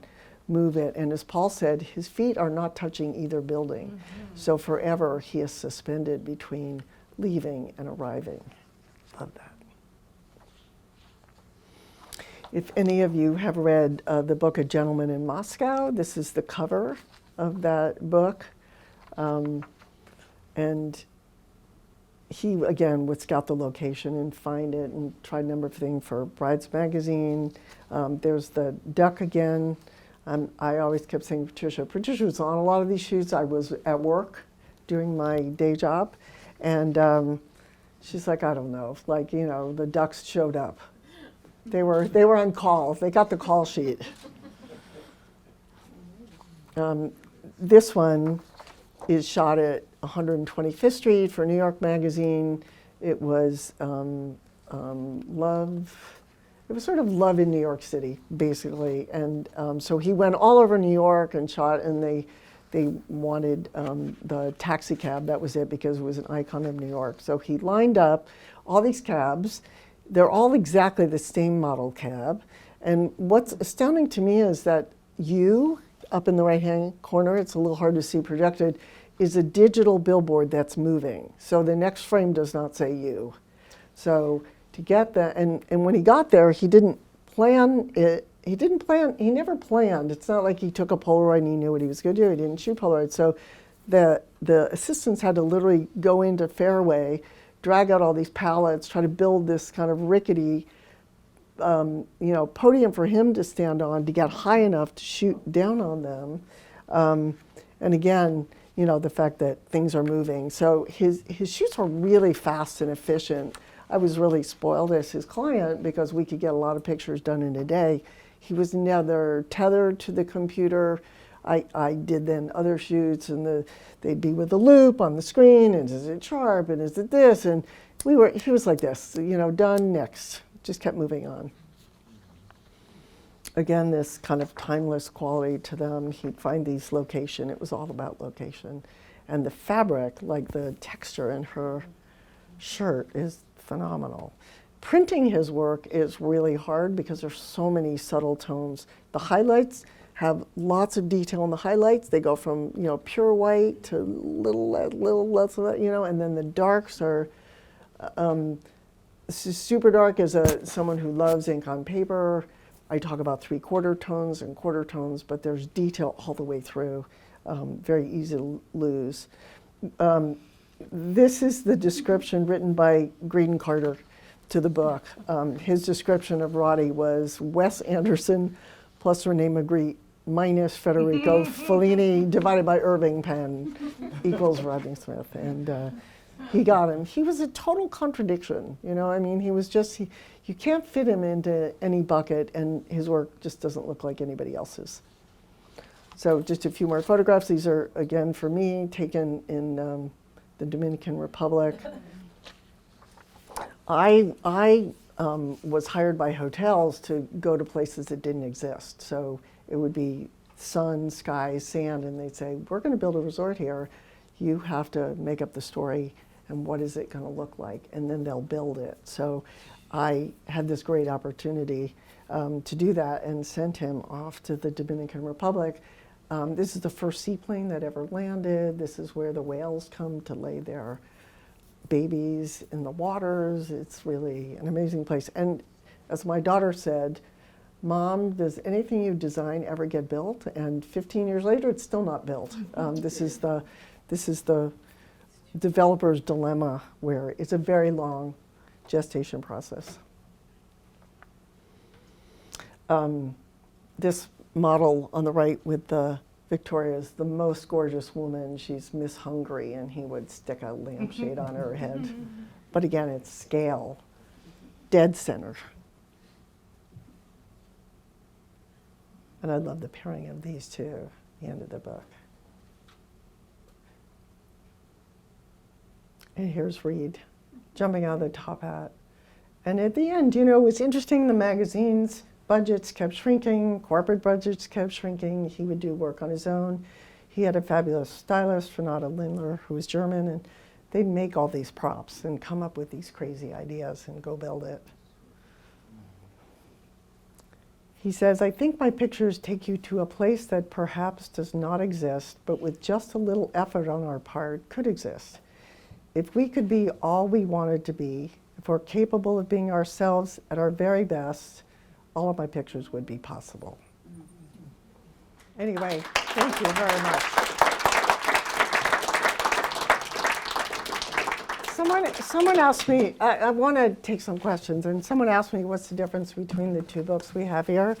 move it. And as Paul said, his feet are not touching either building. Mm-hmm. So forever he is suspended between leaving and arriving. Love that. If any of you have read the book A Gentleman in Moscow, this is the cover of that book. And he, again, would scout the location and find it and try a number of things for Brides Magazine. There's the duck again. I always kept saying to Patricia was on a lot of these shoots. I was at work doing my day job. And she's like, I don't know, like, you know, the ducks showed up. They were on call. They got the call sheet. This one is shot at 125th Street for New York Magazine. It was love. It was sort of love in New York City, basically. And so he went all over New York and shot, and they wanted the taxi cab. That was it, because it was an icon of New York. So he lined up all these cabs. They're all exactly the same model cab. And what's astounding to me is that you, up in the right-hand corner, it's a little hard to see projected, is a digital billboard that's moving. So the next frame does not say you. So to get that, and when he got there, he didn't plan it. He never planned. It's not like he took a Polaroid and he knew what he was going to do. He didn't shoot Polaroid. So the assistants had to literally go into Fairway, drag out all these pallets, try to build this kind of rickety podium for him to stand on to get high enough to shoot down on them. And again, you know, the fact that things are moving. So his shoots were really fast and efficient. I was really spoiled as his client because we could get a lot of pictures done in a day. he was never tethered to the computer. I did then other shoots, and they'd be with the loop on the screen, and is it sharp, and is it this? And he was like this, done, next. Just kept moving on. Again, this kind of timeless quality to them. He'd find these location. It was all about location. And the fabric, like the texture in her shirt, is phenomenal. Printing his work is really hard because there's so many subtle tones. The highlights have lots of detail in the highlights. They go from pure white to little less of that, and then the darks are super dark. As someone who loves ink on paper, I talk about 3/4 tones and quarter tones, but there's detail all the way through. Very easy to lose. This is the description written by Greedon Carter to the book. His description of Roddy was Wes Anderson plus Rene Magritte minus Federico Fellini divided by Irving Penn equals Rodney Smith. And he got him. He was a total contradiction. He was just, you can't fit him into any bucket, and his work just doesn't look like anybody else's. So just a few more photographs. These are, again, for me, taken in the Dominican Republic. I was hired by hotels to go to places that didn't exist. So it would be sun, sky, sand, and they'd say, we're going to build a resort here. You have to make up the story, and what is it going to look like? And then they'll build it. So I had this great opportunity to do that and sent him off to the Dominican Republic. This is the first seaplane that ever landed. This is where the whales come to lay their babies in the waters. It's really an amazing place. And as my daughter said, Mom, does anything you design ever get built? And 15 years later, it's still not built. This is the developer's dilemma, where it's a very long gestation process. This model on the right with the Victoria is the most gorgeous woman. She's Miss Hungary, and he would stick a lampshade on her head. But again, it's scale, dead center. And I love the pairing of these two at the end of the book. And here's Reed jumping out of the top hat. And at the end, it was interesting, the magazine's budgets kept shrinking, corporate budgets kept shrinking. He would do work on his own. He had a fabulous stylist, Renata Lindler, who was German, and they'd make all these props and come up with these crazy ideas and go build it. He says, I think my pictures take you to a place that perhaps does not exist, but with just a little effort on our part could exist. If we could be all we wanted to be, if we're capable of being ourselves at our very best, all of my pictures would be possible. Anyway, thank you very much. Someone asked me, I want to take some questions, and someone asked me what's the difference between the two books we have here.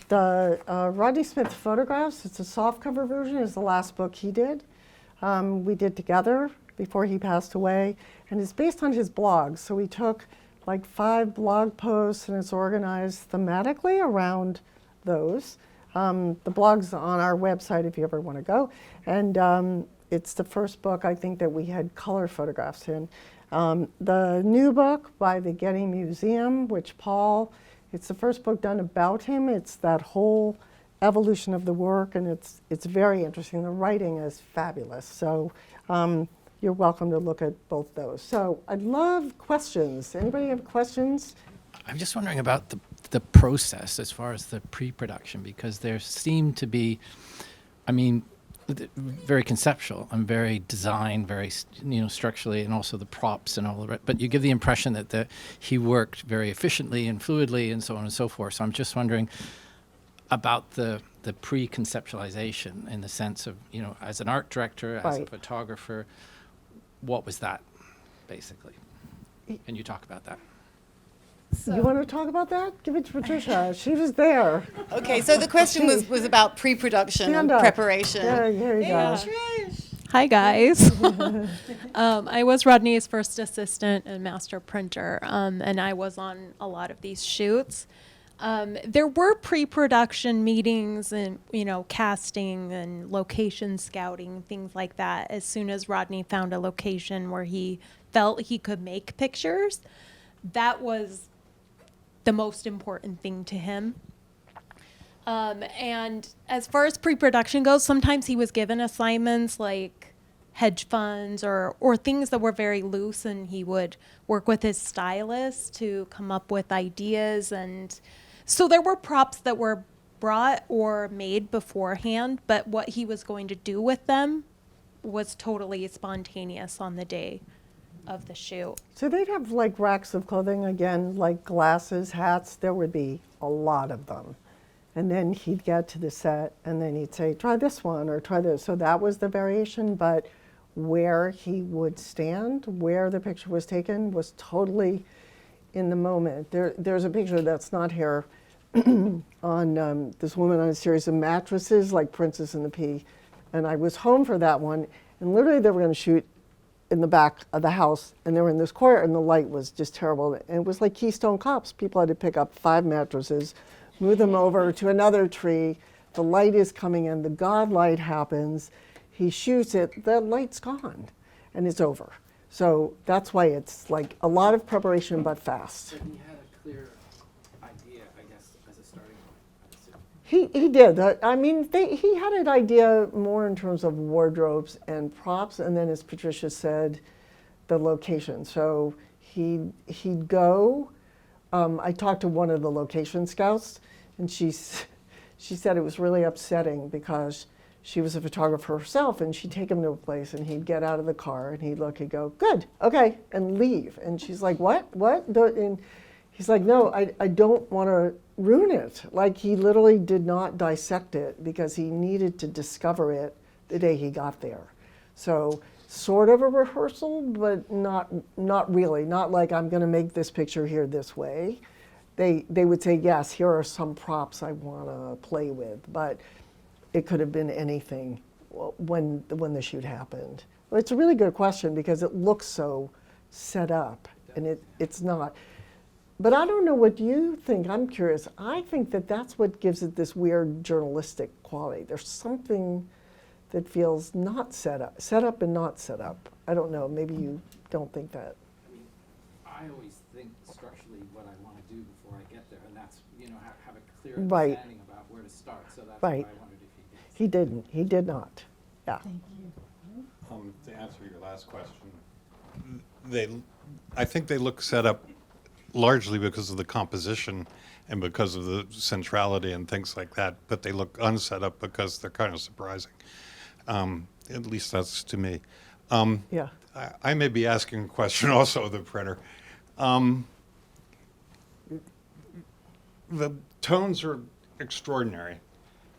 The Rodney Smith photographs, it's a softcover version, is the last book he did. We did together before he passed away, and it's based on his blogs. So we took like 5 blog posts, and it's organized thematically around those. The blog's on our website if you ever want to go. And it's the first book, I think, that we had color photographs in. The new book by the Getty Museum, which it's the first book done about him. It's that whole evolution of the work, and it's very interesting. The writing is fabulous. So you're welcome to look at both those. So I'd love questions. Anybody have questions? I'm just wondering about the process as far as the pre-production, because there seemed to be, very conceptual and very design, very structurally, and also the props and all of it. But you give the impression that he worked very efficiently and fluidly and so on and so forth. So I'm just wondering about the pre-conceptualization in the sense of, as an art director, as a photographer, what was that, basically? Can you talk about that? You want to talk about that? Give it to Patricia. She was there. Okay, so the question was about pre-production and preparation. Yeah, here you go. Hi, guys. I was Rodney's first assistant and master printer, and I was on a lot of these shoots. There were pre-production meetings and, casting and location scouting, things like that. As soon as Rodney found a location where he felt he could make pictures, that was the most important thing to him. And as far as pre-production goes, sometimes he was given assignments like hedge funds or things that were very loose, and he would work with his stylist to come up with ideas. And so there were props that were brought or made beforehand, but what he was going to do with them was totally spontaneous on the day of the shoot. So they'd have like racks of clothing again, like glasses, hats. There would be a lot of them. And then he'd get to the set and then he'd say, try this one or try this. So that was the variation, but where he would stand, where the picture was taken, was totally in the moment. There's a picture that's not here on this woman on a series of mattresses, like Princess and the Pea. And I was home for that one, and literally they were going to shoot in the back of the house, and they were in this corner, and the light was just terrible. And it was like Keystone Cops. People had to pick up 5 mattresses, move them over to another tree. The light is coming in, the God light happens. He shoots it, the light's gone, and it's over. So that's why it's like a lot of preparation, but fast. So he had a clear idea, I guess, as a starting point. He did. I mean, he had an idea more in terms of wardrobes and props, and then, as Patricia said, the location. So he'd go. I talked to one of the location scouts, and she said it was really upsetting because she was a photographer herself, and she'd take him to a place, and he'd get out of the car, and he'd look, he'd go, good, okay, and leave. And she's like, what? And he's like, no, I don't want to ruin it. Like, he literally did not dissect it because he needed to discover it the day he got there. So sort of a rehearsal, but not really. Not like, I'm going to make this picture here this way. They would say, yes, here are some props I want to play with, but it could have been anything when the shoot happened. Well, it's a really good question because it looks so set up, and it's not. But I don't know what you think. I'm curious. I think that that's what gives it this weird journalistic quality. There's something that feels not set up and not set up. I don't know. Maybe you don't think that. I mean, I always think structurally what I want to do before I get there, and that's, have a clear understanding about where to start. So that's why I wondered if he did. He didn't. He did not. Yeah. Thank you. To answer your last question, I think they look set up largely because of the composition and because of the centrality and things like that, but they look unset up because they're kind of surprising. At least that's to me. Yeah. I may be asking a question also of the printer. The tones are extraordinary.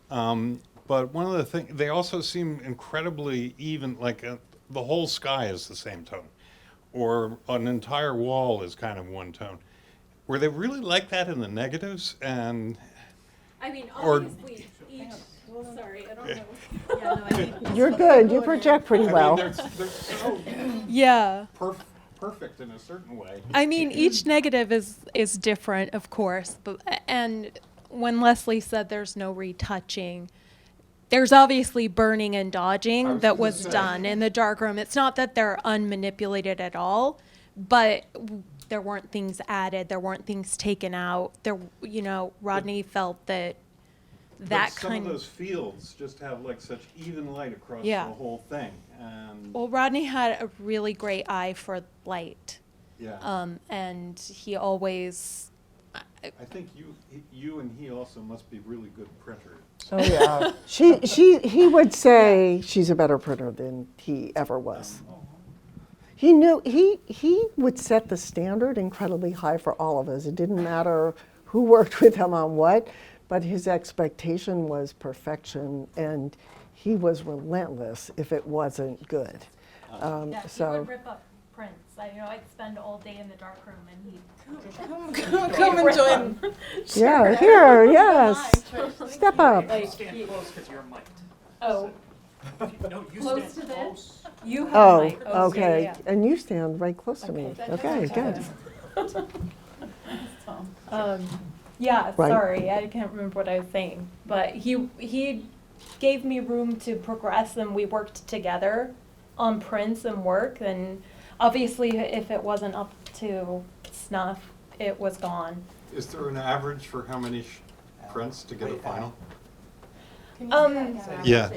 But one of the things, they also seem incredibly even, like the whole sky is the same tone, or an entire wall is kind of one tone. Were they really like that in the negatives? And I mean, Or- obviously, sorry, I don't know. You're good. You project pretty well. they're so Yeah. perfect in a certain way. I mean, each negative is different, of course, and when Leslie said there's no retouching, there's obviously burning and dodging that was done in the darkroom. It's not that they're unmanipulated at all, but there weren't things added, there weren't things taken out. Rodney felt that Some of those fields just have like such even light across the whole thing, and Well, Rodney had a really great eye for light, yeah. and he always. I think you and he also must be really good printers. Oh yeah. He would say she's a better printer than he ever was. He knew he would set the standard incredibly high for all of us. It didn't matter who worked with him on what, but his expectation was perfection, and he was relentless if it wasn't good. He would rip up prints. I'd spend all day in the darkroom, and he'd Come and join. Yeah, here, yes. Step up. Stand close because you're mic'd. Oh, No, you Close stand to this? close. you have Oh, a mic. okay. Yeah. And you stand right close to me. Okay, good. Yeah, Right. sorry, I can't remember what I was saying. But he gave me room to progress, and we worked together on prints and work. And obviously, if it wasn't up to snuff, it was gone. Is there an average for how many prints to get a final? Yeah,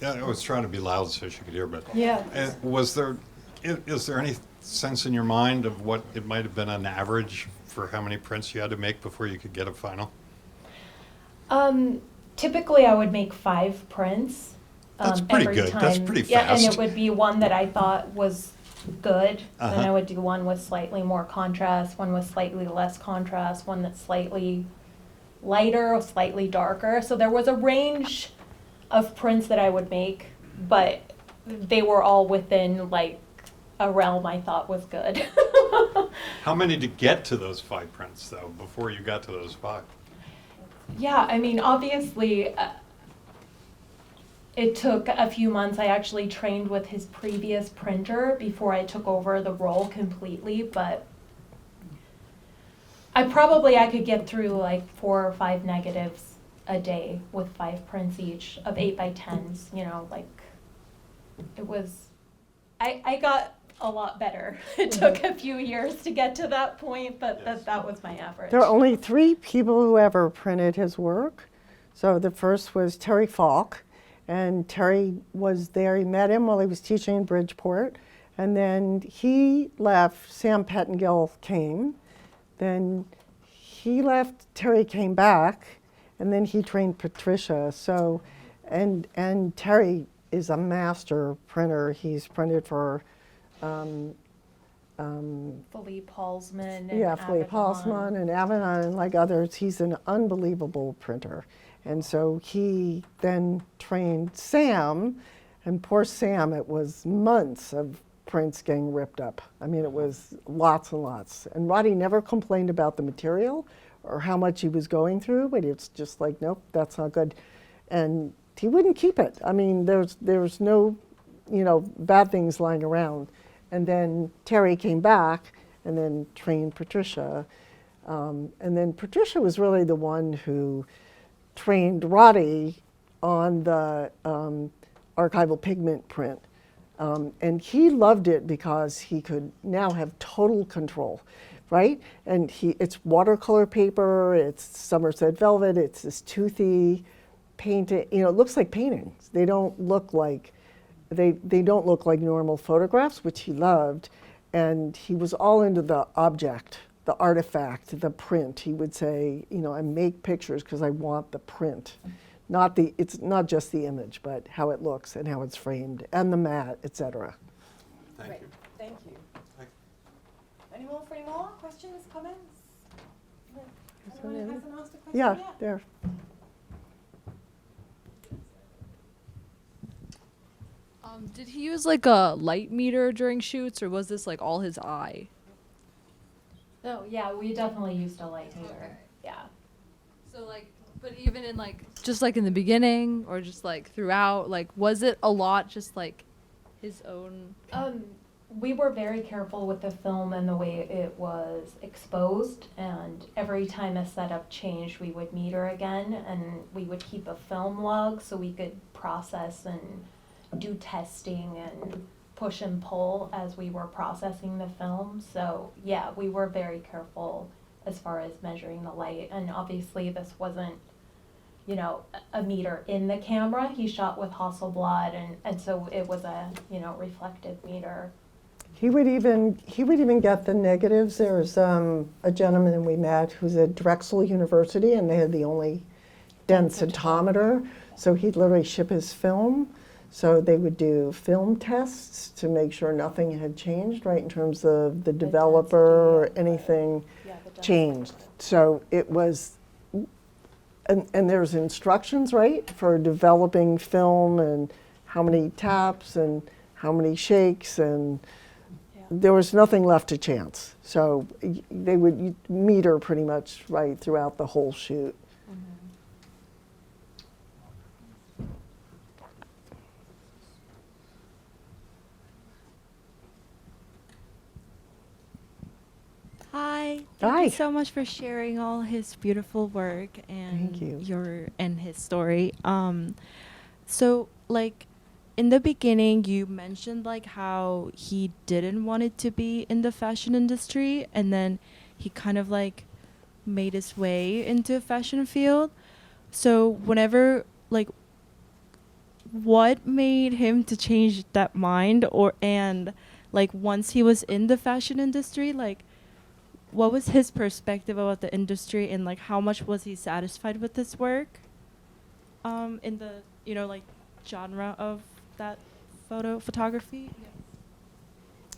I was trying to be loud so she could hear, but Yeah. is there any sense in your mind of what it might have been an average for how many prints you had to make before you could get a final? Typically, I would make 5 prints. That's pretty every good. time. That's pretty Yeah, and fast. it would be one that I thought was good. Then Uh-huh. I would do one with slightly more contrast, one with slightly less contrast, one that's slightly lighter or slightly darker. So there was a range of prints that I would make, but they were all within like a realm I thought was good. How many to get to those 5 prints, though, before you got to those 5? Yeah, I mean, obviously, it took a few months. I actually trained with his previous printer before I took over the role completely, but I could get through like 4 or 5 negatives a day with 5 prints each of 8x10s, you know, like it was, I got a lot better. It took a few years to get to that point, but Yes. that was my average. There are only 3 people who ever printed his work. So the first was Terry Falk, and Terry was there. He met him while he was teaching in Bridgeport, and then he left. Sam Pettengill came, then he left. Terry came back, and then he trained Patricia. So, and Terry is a master printer. He's printed for. Philippe Halsman and Yeah, Philippe Avedon. Halsman and Avedon and like others. He's an unbelievable printer. And so he then trained Sam, and poor Sam, it was months of prints getting ripped up. I mean, it was lots and lots. And Roddy never complained about the material or how much he was going through, but it's just like, nope, that's not good. And he wouldn't keep it. I mean, there's no, bad things lying around. And then Terry came back and then trained Patricia. And then Patricia was really the one who trained Roddy on the archival pigment print. And he loved it because he could now have total control, right? And it's watercolor paper, it's Somerset velvet, it's this toothy painting, it looks like paintings. They don't look like normal photographs, which he loved. And he was all into the object, the artifact, the print. He would say, I make pictures because I want the print. It's not just the image, but how it looks and how it's framed and the mat, etc. Thank you. Thank you. Thank- Any more questions, comments? Anyone Anyone who hasn't asked a question Yeah, yet? there. Did he use like a light meter during shoots, or was this like all his eye? Oh, yeah, we definitely used a light meter. Okay. Yeah. So like, but even in like, just like in the beginning, or just like throughout, like, was it a lot just like his own? We were very careful with the film and the way it was exposed, and every time a setup changed, we would meter again, and we would keep a film log so we could process and do testing and push and pull as we were processing the film. So yeah, we were very careful as far as measuring the light, and obviously this wasn't, a meter in the camera. He shot with Hasselblad, and so it was a, reflective meter. He would even get the negatives. There's a gentleman we met who's at Drexel University, and they had the only densitometer. So he'd literally ship his film. So they would do film tests to make sure nothing had changed, right, in terms of the developer or anything changed. So it was, and there's instructions, right, for developing film and how many taps and how many shakes, and there was nothing left to chance. So they would meter pretty much right throughout the whole shoot. Hi, Thank Hi. you so much for sharing all his beautiful work and Thank you. his story. So like in the beginning you mentioned like how he didn't want it to be in the fashion industry, and then he kind of like made his way into a fashion field. So whenever like what made him to change that mind, or and like once he was in the fashion industry, like what was his perspective about the industry, and like how much was he satisfied with his work in the like genre of that photography?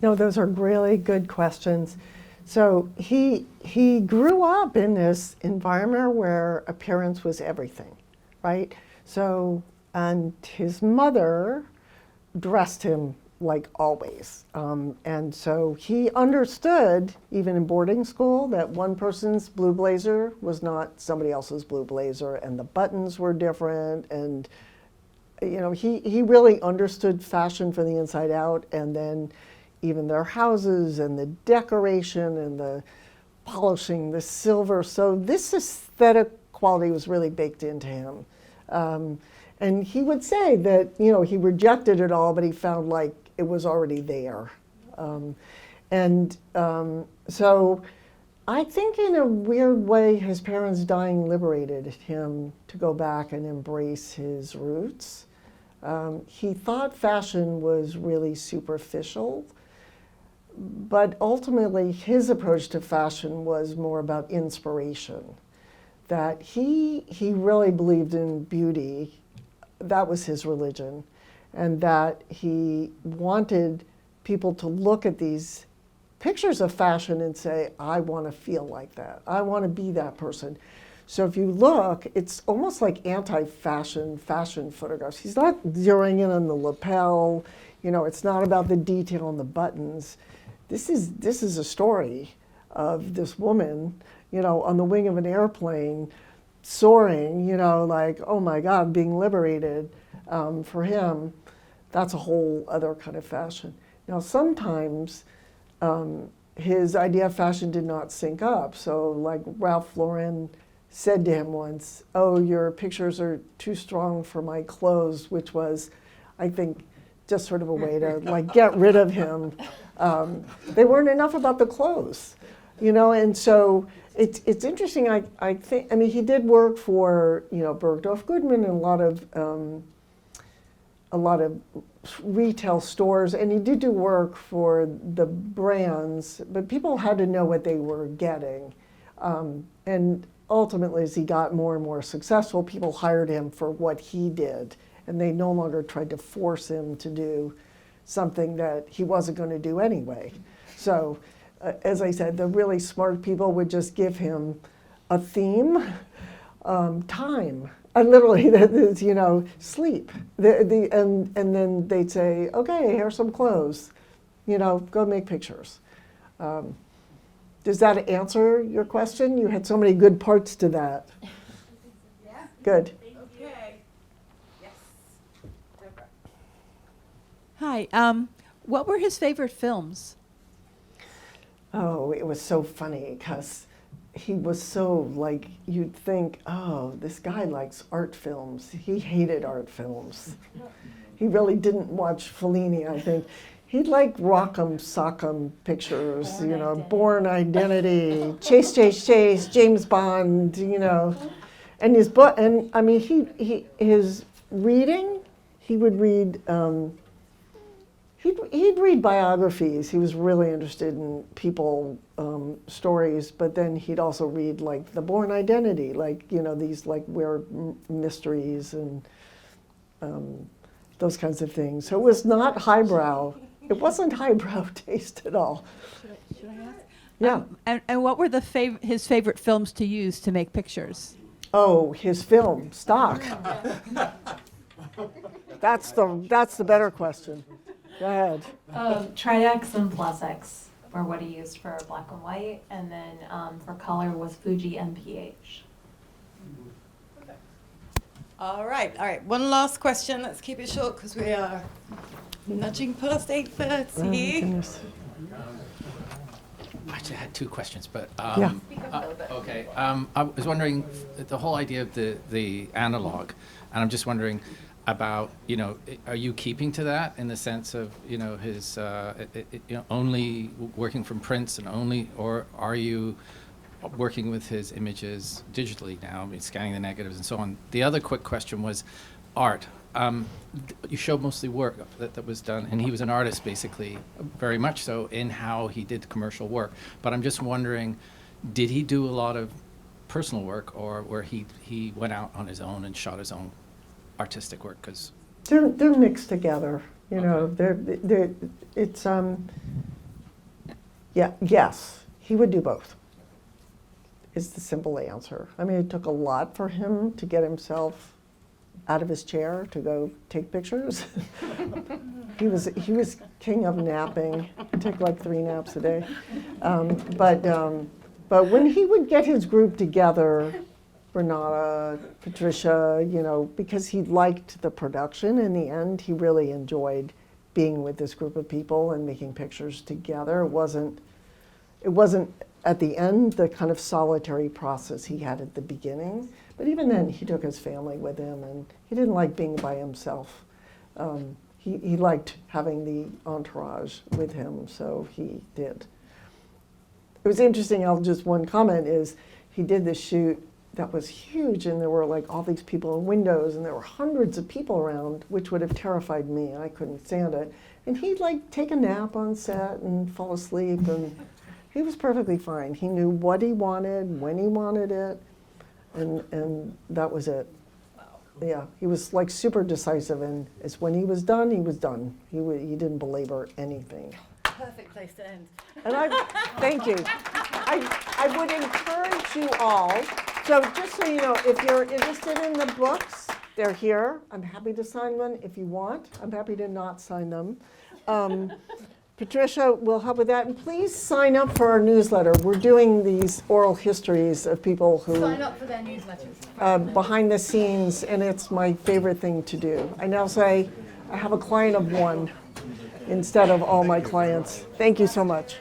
No, those are really good questions. So he grew up in this environment where appearance was everything, right? So, and his mother dressed him like always. And so he understood, even in boarding school, that one person's blue blazer was not somebody else's blue blazer, and the buttons were different. And, he really understood fashion from the inside out, and then even their houses and the decoration and the polishing, the silver. So this aesthetic quality was really baked into him. And he would say that, he rejected it all, but he found like it was already there. So I think in a weird way, his parents dying liberated him to go back and embrace his roots. He thought fashion was really superficial, but ultimately his approach to fashion was more about inspiration. That he really believed in beauty. That was his religion. And that he wanted people to look at these pictures of fashion and say, I want to feel like that. I want to be that person. So if you look, it's almost like anti-fashion photographs. He's not zeroing in on the lapel. It's not about the detail on the buttons. This is a story of this woman, on the wing of an airplane, soaring, like, oh my God, being liberated. For him, that's a whole other kind of fashion. Now, sometimes his idea of fashion did not sync up. So like Ralph Lauren said to him once, oh, your pictures are too strong for my clothes, which was, I think, just sort of a way to like get rid of him. They weren't enough about the clothes, and so it's interesting. I think, he did work for, Bergdorf Goodman and a lot of retail stores, and he did do work for the brands, but people had to know what they were getting. And ultimately, as he got more and more successful, people hired him for what he did, and they no longer tried to force him to do something that he wasn't going to do anyway. So, as I said, the really smart people would just give him a theme, time. And literally, that is, sleep. And then they'd say, okay, here's some clothes. Go make pictures. Does that answer your question? You had so many good parts to that. Yeah. Good. Okay. Yes. Hi. What were his favorite films? Oh, it was so funny because he was so like, you'd think, oh, this guy likes art films. He hated art films. He really didn't watch Fellini, I think. He'd like Rock'em Sock'em pictures, Born Identity, Chase, Chase, Chase, James Bond, And his book, and his reading, he would read, he'd read biographies. He was really interested in people, stories, but then he'd also read like The Born Identity, like, these like weird mysteries and those kinds of things. So it was not highbrow. It wasn't highbrow taste at all. Should I ask? Yeah. And what were his favorite films to use to make pictures? Oh, his film, stock. That's the better question. Go ahead. Tri-X and Plus X were what he used for black and white, and then for color was Fuji MPH. All right. One last question. Let's keep it short because we are nudging past 8:30. Oh, goodness. actually had two questions, but Yeah. okay. I was wondering the whole idea of the analog, and I'm just wondering about, are you keeping to that in the sense of, his only working from prints and only, or are you working with his images digitally now, I mean, scanning the negatives and so on? The other quick question was art. You showed mostly work that was done, and he was an artist basically, very much so in how he did commercial work. But I'm just wondering, did he do a lot of personal work, or where he went out on his own and shot his own artistic work? Because they're mixed together, it's yes, he would do both, is the simple answer. I mean, it took a lot for him to get himself out of his chair to go take pictures. he was king of napping. He'd take like 3 naps a day. But when he would get his group together, Renata, Patricia, because he liked the production in the end, he really enjoyed being with this group of people and making pictures together. It wasn't at the end the kind of solitary process he had at the beginning. But even then, he took his family with him, and he didn't like being by himself. He liked having the entourage with him, so he did. It was interesting, one comment is, he did this shoot that was huge, and there were like all these people in windows, and there were hundreds of people around, which would have terrified me, and I couldn't stand it. And he'd like take a nap on set and fall asleep, and he was perfectly fine. He knew what he wanted, when he wanted it, and that was it. Wow. Yeah, he was like super decisive, and it's when he was done, he was done. He didn't belabor anything. Perfect place to end. And thank you. I would encourage you all, so just so you know, if you're interested in the books, they're here. I'm happy to sign one if you want. I'm happy to not sign them. Patricia will help with that. And please sign up for our newsletter. We're doing these oral histories of people who Sign up for their newsletters. behind the scenes, and it's my favorite thing to do. I now say I have a client of one instead of all my clients. Thank you so much.